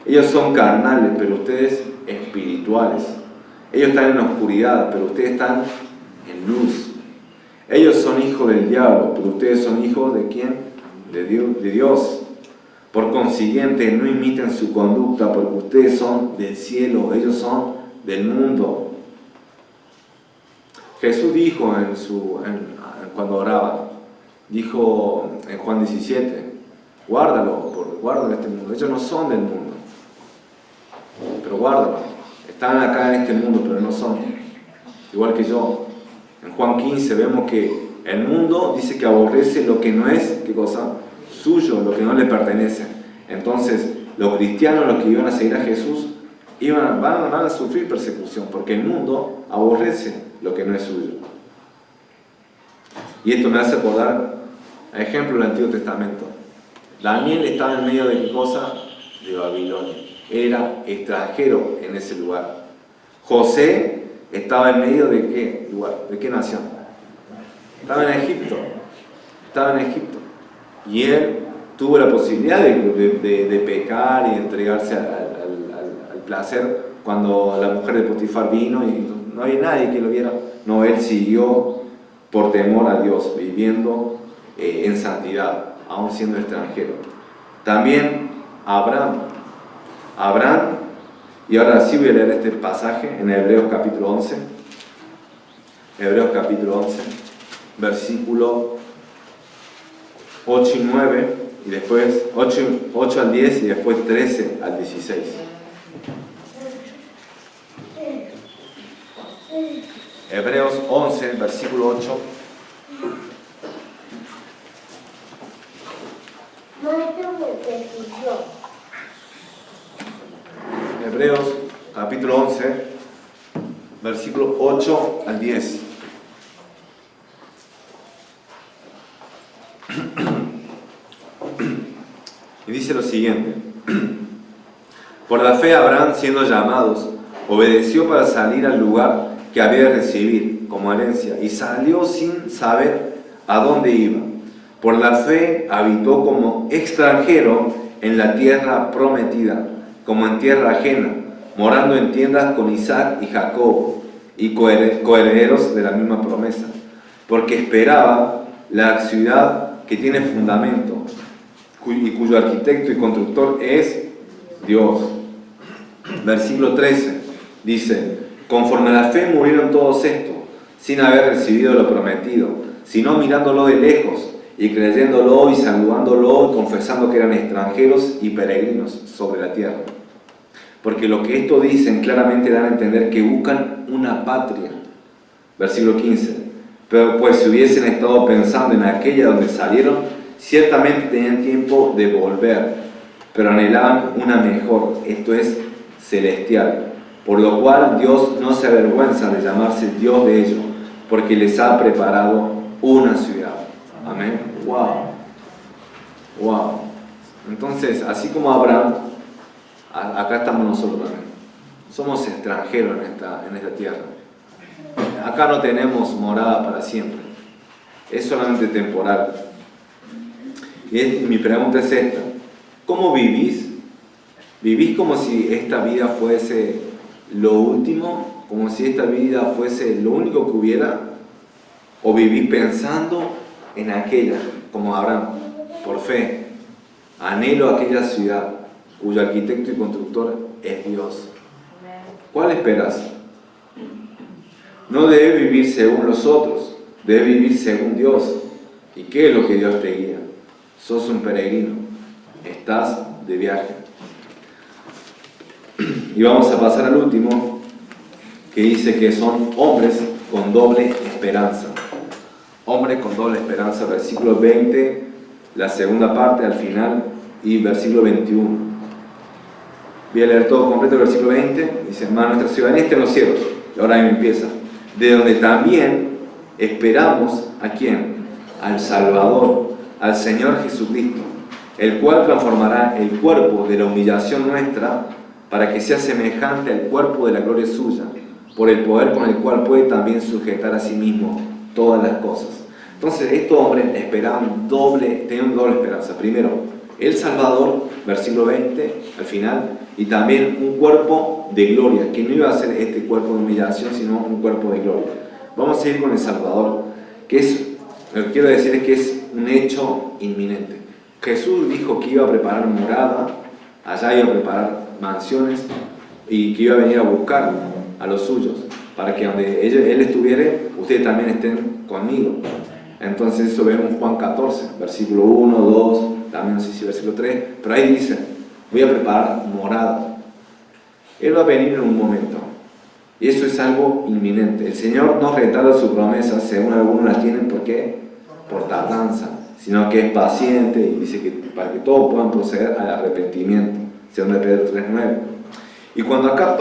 Speaker 1: Ellos son carnales, pero ustedes espirituales. Ellos están en la oscuridad, pero ustedes están en luz. Ellos son hijos del diablo, pero ustedes son hijos ¿de quién? De Dios. Por consiguiente, no imiten su conducta, porque ustedes son del cielo, ellos son del mundo. Jesús dijo cuando oraba, dijo en Juan 17, guárdalo este mundo. Ellos no son del mundo, pero guárdalo. Están acá en este mundo, pero no son. Igual que yo. En Juan 15 vemos que el mundo dice que aborrece lo que no es, ¿qué cosa? Suyo, lo que no le pertenece. Entonces, los cristianos, los que iban a seguir a Jesús, van a sufrir persecución, porque el mundo aborrece lo que no es suyo. Y esto me hace acordar, a ejemplo, del Antiguo Testamento. Daniel estaba en medio de ¿qué cosa? De Babilonia. Era extranjero en ese lugar. José estaba en medio de ¿qué lugar? ¿De qué nación? Estaba en Egipto. Y él tuvo la posibilidad de pecar y de entregarse al placer cuando la mujer de Potifar vino y no había nadie que lo viera. No, él siguió por temor a Dios, viviendo en santidad, aún siendo extranjero. También Abraham, y ahora sí voy a leer este pasaje en Hebreos capítulo 11. Hebreos capítulo 11, versículo 8 y 9, y después 8 al 10 y después 13 al 16. Hebreos 11, versículo 8. Hebreos capítulo 11, versículo 8 al 10. Y dice lo siguiente: por la fe Abraham, siendo llamados, obedeció para salir al lugar que había de recibir como herencia, y salió sin saber a dónde iba. Por la fe habitó como extranjero en la tierra prometida, como en tierra ajena, morando en tiendas con Isaac y Jacob, y coherederos de la misma promesa, porque esperaba la ciudad que tiene fundamento, y cuyo arquitecto y constructor es Dios. Versículo 13 dice: conforme a la fe murieron todos estos, sin haber recibido lo prometido, sino mirándolo de lejos, y creyéndolo y saludándolo y confesando que eran extranjeros y peregrinos sobre la tierra. Porque lo que esto dicen claramente dan a entender que buscan una patria. Versículo 15. Pero pues si hubiesen estado pensando en aquella donde salieron, ciertamente tenían tiempo de volver, pero anhelaban una mejor, esto es, celestial. Por lo cual Dios no se avergüenza de llamarse Dios de ellos, porque les ha preparado una ciudad. Amén. Wow. Wow. Entonces, así como Abraham, acá estamos nosotros también. Somos extranjeros en esta tierra. Acá no tenemos morada para siempre. Es solamente temporal. Y mi pregunta es esta. ¿Cómo vivís? ¿Vivís como si esta vida fuese lo último? ¿Como si esta vida fuese lo único que hubiera? ¿O vivís pensando en aquella, como Abraham, por fe? Anhelo aquella ciudad cuyo arquitecto y constructor es Dios. ¿Cuál esperas? No debes vivir según los otros, debes vivir según Dios. ¿Y qué es lo que Dios te guía? Sos un peregrino, estás de viaje. Y vamos a pasar al último, que dice que son hombres con doble esperanza. Hombres con doble esperanza, versículo 20, la segunda parte al final, y versículo 21. Voy a leer todo completo el versículo 20. Dice, hermano, nuestra ciudadanía está en los cielos. Y ahora me empieza. De donde también esperamos, ¿a quién? Al Salvador, al Señor Jesucristo, el cual transformará el cuerpo de la humillación nuestra para que sea semejante al cuerpo de la gloria suya, por el poder con el cual puede también sujetar a sí mismo todas las cosas. Entonces, estos hombres tenían doble esperanza. Primero, el Salvador, versículo 20, al final, y también un cuerpo de gloria, que no iba a ser este cuerpo de humillación, sino un cuerpo de gloria. Vamos a ir con el Salvador, que es, lo que quiero decir es que es un hecho inminente. Jesús dijo que iba a preparar morada, allá iba a preparar mansiones, y que iba a venir a buscar a los suyos, para que donde Él estuviera, ustedes también estén conmigo. Entonces eso vemos en Juan 14, versículo 1, 2, también no sé si versículo 3, pero ahí dice, voy a preparar morada. Él va a venir en un momento, y eso es algo inminente. El Señor no retarda su promesa, según algunos la tienen, ¿por qué? Por tardanza, sino que es paciente, y dice que para que todos puedan proceder al arrepentimiento, según Pedro 3:9. Y cuando acá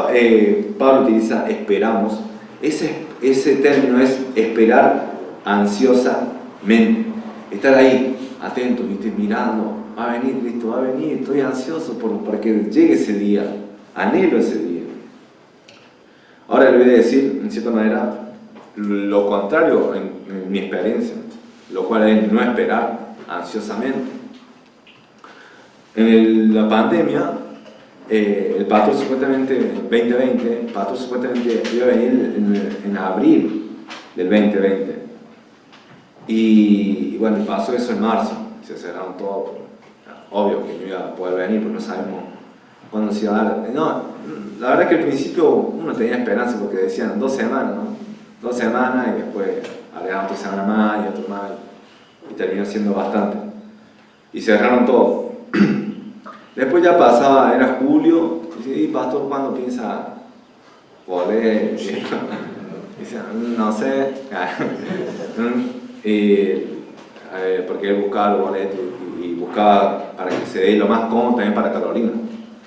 Speaker 1: Pablo utiliza esperamos, ese término es esperar ansiosamente, estar ahí, atento, ¿viste? Mirando, va a venir Cristo, va a venir, estoy ansioso para que llegue ese día, anhelo ese día. Ahora le voy a decir, en cierta manera, lo contrario en mi experiencia, lo cual es no esperar ansiosamente. En la pandemia, el pastor supuestamente, 2020, el pastor supuestamente iba a venir en abril del 2020. Y bueno, pasó eso en marzo, se cerraron todo, obvio que no iba a poder venir porque no sabemos cuándo se iba a dar. No, la verdad es que al principio uno tenía esperanza porque decían 2 semanas, ¿no? 2 semanas y después agregaban otra semana más y otro más y terminó siendo bastante. Y cerraron todo. Después ya pasaba, era julio, y dice, pastor, ¿cuándo piensa volver? Dice, no sé. Porque él buscaba el boleto y buscaba para que se dé lo más cómodo también para Carolina,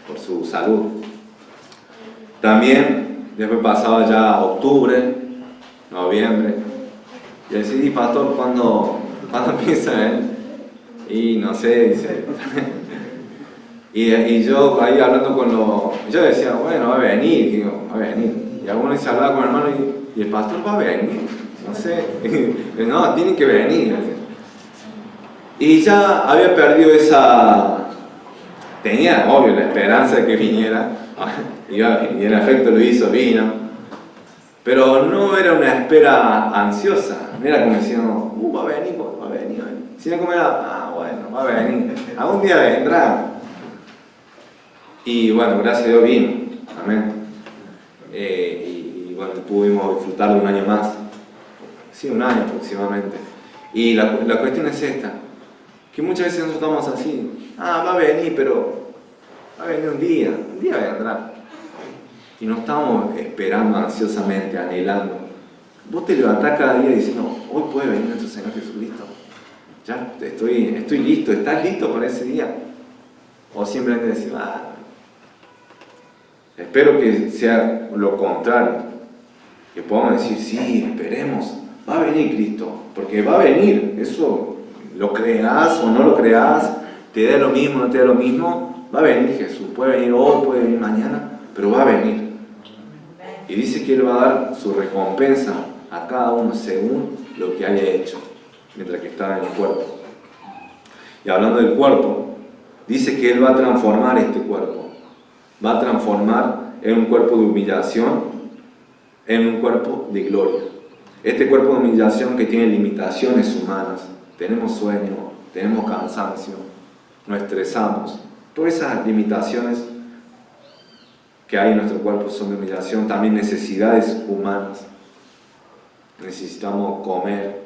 Speaker 1: por su salud. También, después pasaba ya octubre, noviembre, y decía, pastor, ¿cuándo piensa él? Y no sé, dice. y yo ahí hablando yo decía, bueno, va a venir, digo, va a venir. Y algunos se hablaba con el hermano y el pastor va a venir. No sé, no, tiene que venir. Y ya había perdido tenía, obvio, la esperanza de que viniera, y en efecto lo hizo, vino, pero no era una espera ansiosa, no era como diciendo, va a venir, sino como era, bueno, va a venir, algún día vendrá. Y bueno, gracias a Dios vino, amén. Y bueno, pudimos disfrutar de un año más. Sí, un año aproximadamente. Y la cuestión es esta, que muchas veces nosotros estamos así, va a venir, pero va a venir un día vendrá. Y no estamos esperando ansiosamente, anhelando. Vos te levantás cada día diciendo, hoy puede venir nuestro Señor Jesucristo. Ya estoy listo, ¿estás listo para ese día? O simplemente decir, espero que sea lo contrario. Que podamos decir, sí, esperemos, va a venir Cristo, porque va a venir, eso lo creas o no lo creas, te da lo mismo, no te da lo mismo, va a venir Jesús, puede venir hoy, puede venir mañana, pero va a venir. Y dice que Él va a dar su recompensa a cada uno según lo que haya hecho, mientras que estaba en el cuerpo. Y hablando del cuerpo, dice que Él va a transformar este cuerpo, va a transformar en un cuerpo de humillación, en un cuerpo de gloria. Este cuerpo de humillación que tiene limitaciones humanas, tenemos sueño, tenemos cansancio, nos estresamos. Todas esas limitaciones que hay en nuestro cuerpo son de humillación, también necesidades humanas. Necesitamos comer.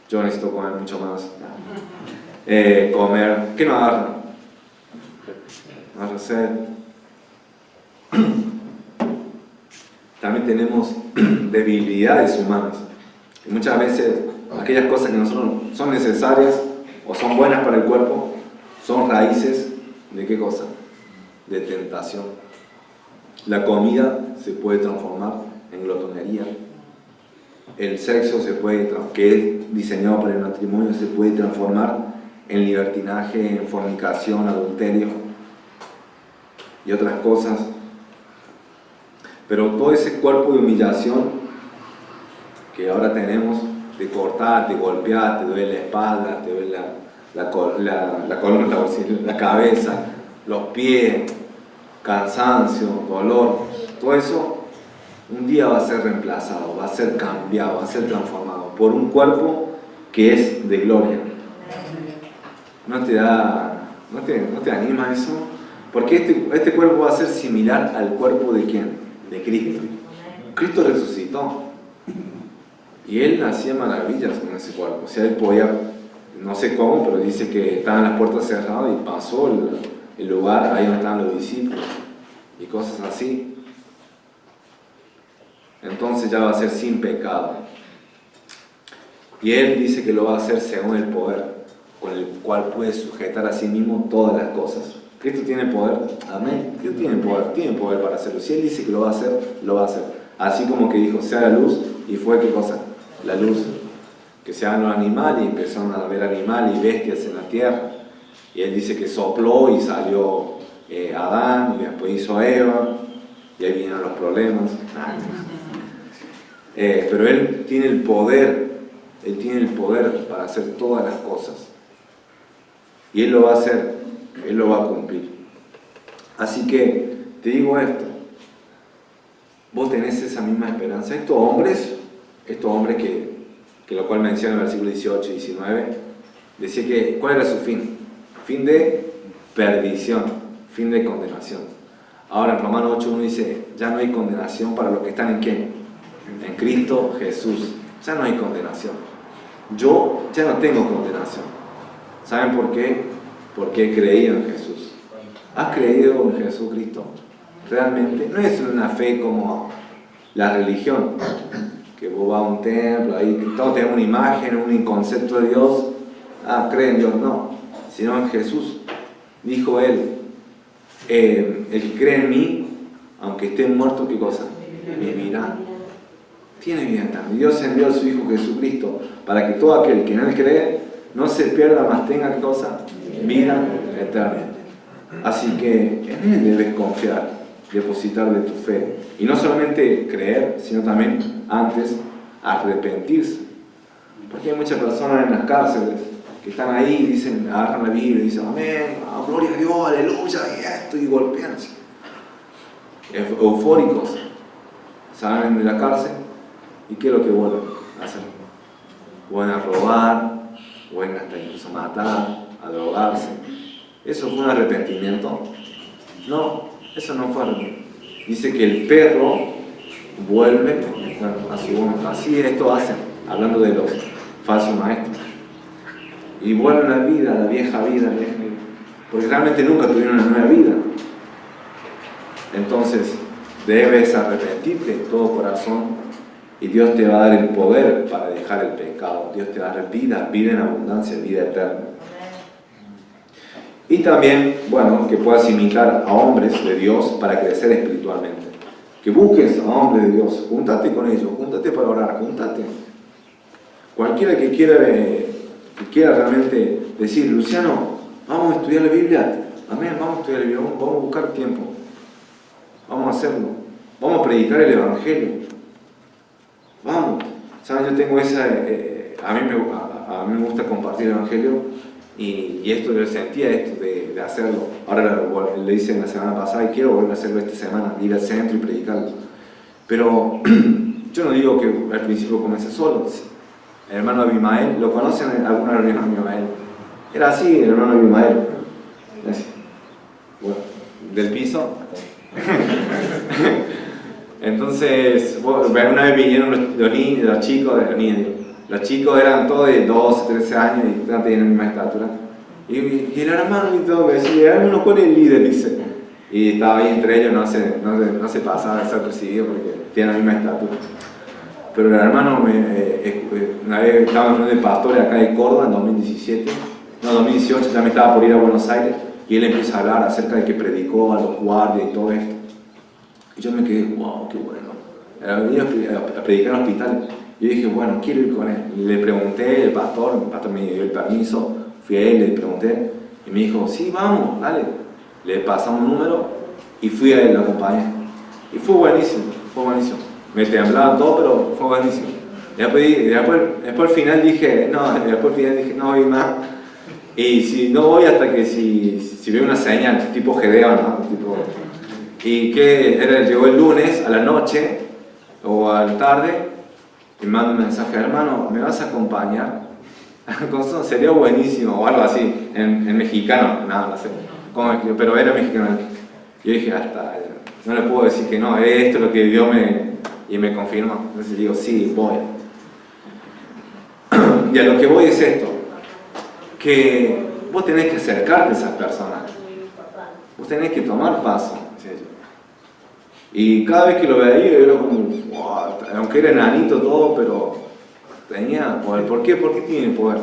Speaker 1: Yo necesito comer mucho más. Comer. ¿Qué no agarra? Agarra sed. También tenemos debilidades humanas. Y muchas veces aquellas cosas que nosotros son necesarias o son buenas para el cuerpo son raíces de ¿qué cosa? De tentación. La comida se puede transformar en glotonería. El sexo que es diseñado para el matrimonio se puede transformar en libertinaje, en fornicación, adulterio y otras cosas. Pero todo ese cuerpo de humillación que ahora tenemos, de cortar, de golpear, te duele la espalda, te duele la columna, la cabeza, los pies, cansancio, dolor, todo eso un día va a ser reemplazado, va a ser cambiado, va a ser transformado por un cuerpo que es de gloria. ¿No te anima eso? Porque este cuerpo va a ser similar al cuerpo de ¿quién? De Cristo. Cristo resucitó y Él hacía maravillas con ese cuerpo. O sea, Él podía, no sé cómo, pero dice que estaban las puertas cerradas y pasó el lugar ahí donde estaban los discípulos y cosas así. Entonces ya va a ser sin pecado. Y Él dice que lo va a hacer según el poder con el cual puede sujetar a sí mismo todas las cosas. Cristo tiene poder, amén. Cristo tiene poder para hacerlo. Si Él dice que lo va a hacer, lo va a hacer. Así como que dijo, sea la luz, y fue ¿qué cosa? La luz. Que se hagan los animales, y empezaron a ver animales y bestias en la tierra. Y Él dice que sopló y salió Adán, y después hizo Eva, y ahí vinieron los problemas. Pero Él tiene el poder para hacer todas las cosas. Y Él lo va a hacer. Él lo va a cumplir. Así que te digo esto, vos tenés esa misma esperanza. Estos hombres que lo cual menciona en el versículo 18 y 19, decía que ¿cuál era su fin? Fin de perdición, fin de condenación. Ahora en Romanos 8:1 dice, ya no hay condenación para los que están ¿en qué? En Cristo Jesús. Ya no hay condenación. Yo ya no tengo condenación. ¿Saben por qué? Porque he creído en Jesús. ¿Has creído en Jesucristo? Realmente no es una fe como la religión, que vos vas a un templo, ahí todos tenemos una imagen, un concepto de Dios, cree en Dios, no, sino en Jesús. Dijo Él, el que cree en mí, aunque esté muerto, ¿qué cosa? Vivirá. Tiene vida eterna. Dios envió a su Hijo Jesucristo para que todo aquel que en Él cree no se pierda, mas tenga ¿qué cosa? Vida eterna. Así que en Él debes confiar, depositar de tu fe. Y no solamente creer, sino también antes arrepentirse. Porque hay muchas personas en las cárceles que están ahí y dicen, agarran la Biblia y dicen, amén, gloria a Dios, aleluya, y esto, y golpeanse. Eufóricos. Salen de la cárcel y ¿qué es lo que vuelven a hacer? Vuelven a robar, vuelven hasta incluso a matar, a drogarse. ¿Eso fue un arrepentimiento? No, eso no fue arrepentimiento. Dice que el perro vuelve a su vómito. Así esto hacen, hablando de los falso maestro. Y vuelven a la vida, a la vieja vida, porque realmente nunca tuvieron una nueva vida. Entonces, debes arrepentirte de todo corazón y Dios te va a dar el poder para dejar el pecado. Dios te va a dar vida, vida en abundancia, vida eterna. Y también, bueno, que puedas imitar a hombres de Dios para crecer espiritualmente. Que busques a hombres de Dios, júntate con ellos, júntate para orar, júntate. Cualquiera que quiera realmente decir, Luciano, vamos a estudiar la Biblia, amén, vamos a estudiar la Biblia, vamos a buscar tiempo, vamos a hacerlo, vamos a predicar el Evangelio, vamos. ¿Saben? Yo tengo esa, a mí me gusta compartir el Evangelio y esto yo sentía esto de hacerlo. Ahora le hice la semana pasada y quiero volver a hacerlo esta semana, ir al centro y predicarlo. Pero yo no digo que al principio comencé solo. El hermano Abimael, ¿lo conocen alguna reunión de Abimael? Era así, el hermano Abimael. Así. Bueno, del piso. Entonces, una vez vinieron los chicos eran todos de 12, 13 años y tenían la misma estatura. Y el hermano y todo me decía, hermano, ¿cuál es el líder? Dice. Y estaba ahí entre ellos, no se pasaba a ser percibido porque tienen la misma estatura. Pero el hermano, una vez estábamos en el pastor acá de Córdoba en 2018, también estaba por ir a Buenos Aires, y él empieza a hablar acerca de que predicó a los guardias y todo esto. Y yo me quedé, wow, qué bueno. Venía a predicar en hospitales. Yo dije, bueno, quiero ir con él. Y le pregunté, el pastor me dio el permiso, fui a él, le pregunté, y me dijo, sí, vamos, dale. Le pasamos un número y fui a él, lo acompañé. Y fue buenísimo. Me temblaba todo, pero fue buenísimo. Después al final dije, no voy más. Y si no voy hasta que si veo una señal, tipo Gedeón, ¿no? Y que llegó el lunes a la noche o a la tarde, y me manda un mensaje, hermano, ¿me vas a acompañar? Sería buenísimo, o algo así, en mexicano, no sé, pero era mexicano. Yo dije, no le puedo decir que no, esto es lo que Dios me confirmó. Entonces digo, sí, voy. Y a lo que voy es esto, que vos tenés que acercarte a esas personas, vos tenés que tomar paso. Y cada vez que lo veía yo era como, wow, aunque era enanito todo, pero tenía poder. ¿Por qué? ¿Por qué tiene poder?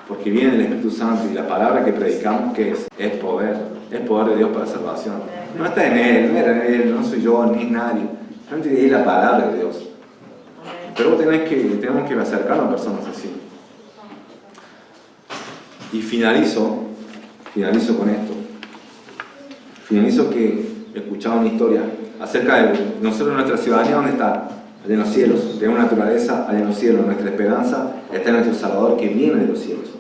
Speaker 1: Porque viene el Espíritu Santo y la palabra que predicamos, ¿qué es? Es poder de Dios para la salvación. No está en Él, no era Él, no soy yo, ni nadie. Realmente es la palabra de Dios. Pero tenemos que acercarnos a personas así. Y finalizo con esto. Finalizo que escuchaba una historia acerca de nosotros, nuestra ciudadanía, ¿dónde está? Allá en los cielos. Tenemos naturaleza allá en los cielos. Nuestra esperanza está en nuestro Salvador que viene de los cielos.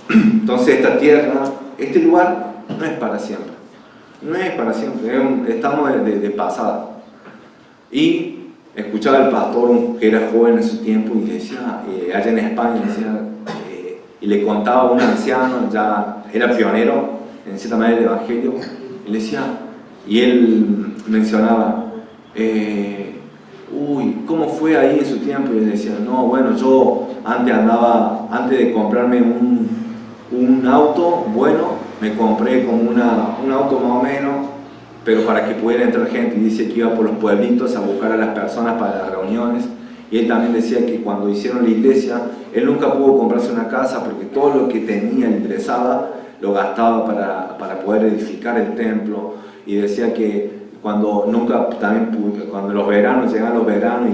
Speaker 1: Entonces esta tierra, este lugar, no es para siempre. No es para siempre. Estamos de pasada. Y escuchaba al pastor que era joven en su tiempo y decía, allá en España, y le contaba a un anciano, ya era pionero en cierta manera del Evangelio, y le decía, y él mencionaba, ¿cómo fue ahí en su tiempo? Y él decía, no, bueno, yo antes de comprarme un auto bueno, me compré como un auto más o menos, pero para que pudiera entrar gente, y dice que iba por los pueblitos a buscar a las personas para las reuniones. Y él también decía que cuando hicieron la iglesia, él nunca pudo comprarse una casa porque todo lo que tenía le ingresaba, lo gastaba para poder edificar el templo. Y decía que cuando los veranos, llegaban los veranos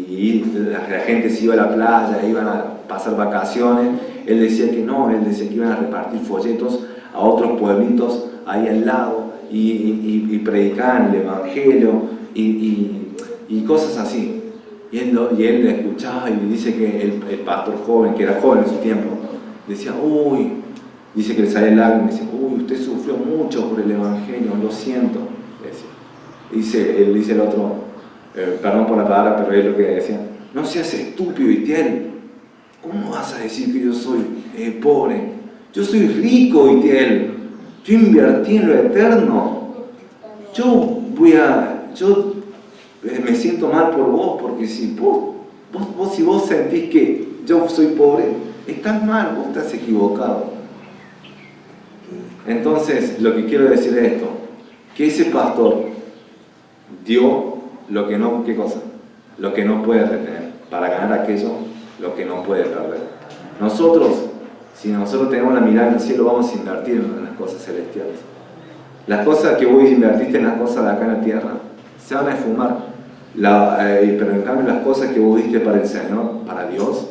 Speaker 1: y la gente se iba a la playa, iban a pasar vacaciones, él decía que no, él decía que iban a repartir folletos a otros pueblitos ahí al lado y predicaban el Evangelio y cosas así. Y él escuchaba y dice que el pastor joven, que era joven en su tiempo, decía, dice que le salía el lágrima y dice, usted sufrió mucho por el Evangelio, lo siento. Dice el otro, perdón por la palabra, pero es lo que decía, no seas estúpido, Itiel, ¿cómo vas a decir que yo soy pobre? Yo soy rico, Itiel, yo invertí en lo eterno, yo me siento mal por vos, porque si vos sentís que yo soy pobre, estás mal, vos estás equivocado. Entonces, lo que quiero decir es esto, que ese pastor dio lo que no, ¿qué cosa? Lo que no puede retener, para ganar aquello, lo que no puede perder. Nosotros, si nosotros tenemos la mirada en el cielo, vamos a invertir en las cosas celestiales. Las cosas que vos invertiste en las cosas de acá en la tierra, se van a esfumar. Pero en cambio las cosas que vos diste para el Señor, para Dios,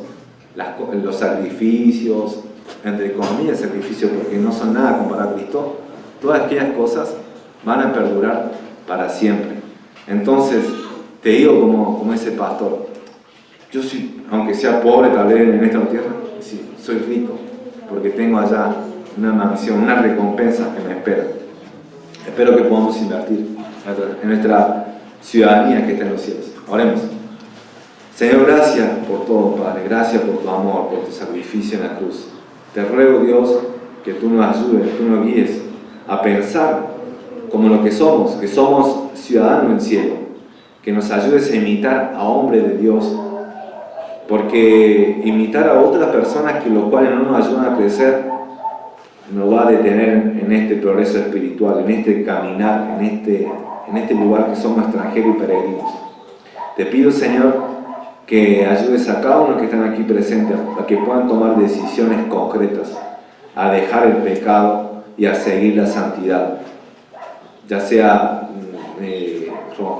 Speaker 1: los sacrificios, entre comillas sacrificios, porque no son nada comparado a Cristo, todas aquellas cosas van a perdurar para siempre. Entonces, te digo como ese pastor, yo sí, aunque sea pobre tal vez en esta tierra, sí, soy rico, porque tengo allá una mansión, una recompensa que me espera. Espero que podamos invertir en nuestra ciudadanía que está en los cielos. Oremos. Señor, gracias por todo, Padre. Gracias por tu amor, por tu sacrificio en la cruz. Te ruego, Dios, que tú nos ayudes, tú nos guíes a pensar como lo que somos ciudadanos del cielo. Que nos ayudes a imitar a hombres de Dios. Porque imitar a otras personas que los cuales no nos ayudan a crecer nos va a detener en este progreso espiritual, en este caminar, en este lugar que somos extranjeros y peregrinos. Te pido, Señor, que ayudes a cada uno que están aquí presentes a que puedan tomar decisiones concretas, a dejar el pecado y a seguir la santidad, ya sea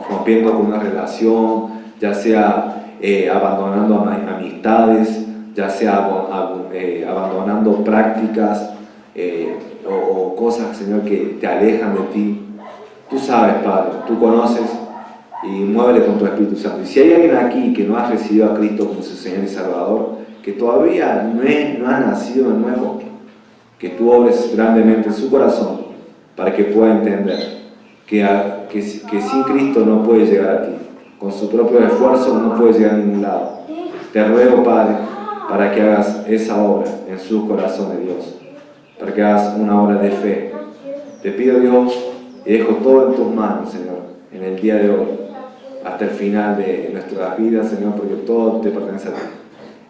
Speaker 1: rompiendo con una relación, ya sea abandonando amistades, ya sea abandonando prácticas o cosas, Señor, que te alejan de ti. Tú sabes, Padre, tú conoces y muévele con tu Espíritu Santo. Y si hay alguien aquí que no ha recibido a Cristo como su Señor y Salvador, que todavía no ha nacido de nuevo, que tú obres grandemente en su corazón para que pueda entender que sin Cristo no puede llegar a ti. Con su propio esfuerzo no puede llegar a ningún lado. Te ruego, Padre, para que hagas esa obra en su corazón de Dios, para que hagas una obra de fe. Te pido, Dios, y dejo todo en tus manos, Señor, en el día de hoy, hasta el final de nuestras vidas, Señor, porque todo te pertenece a ti.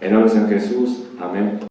Speaker 1: En nombre de Señor Jesús, amén.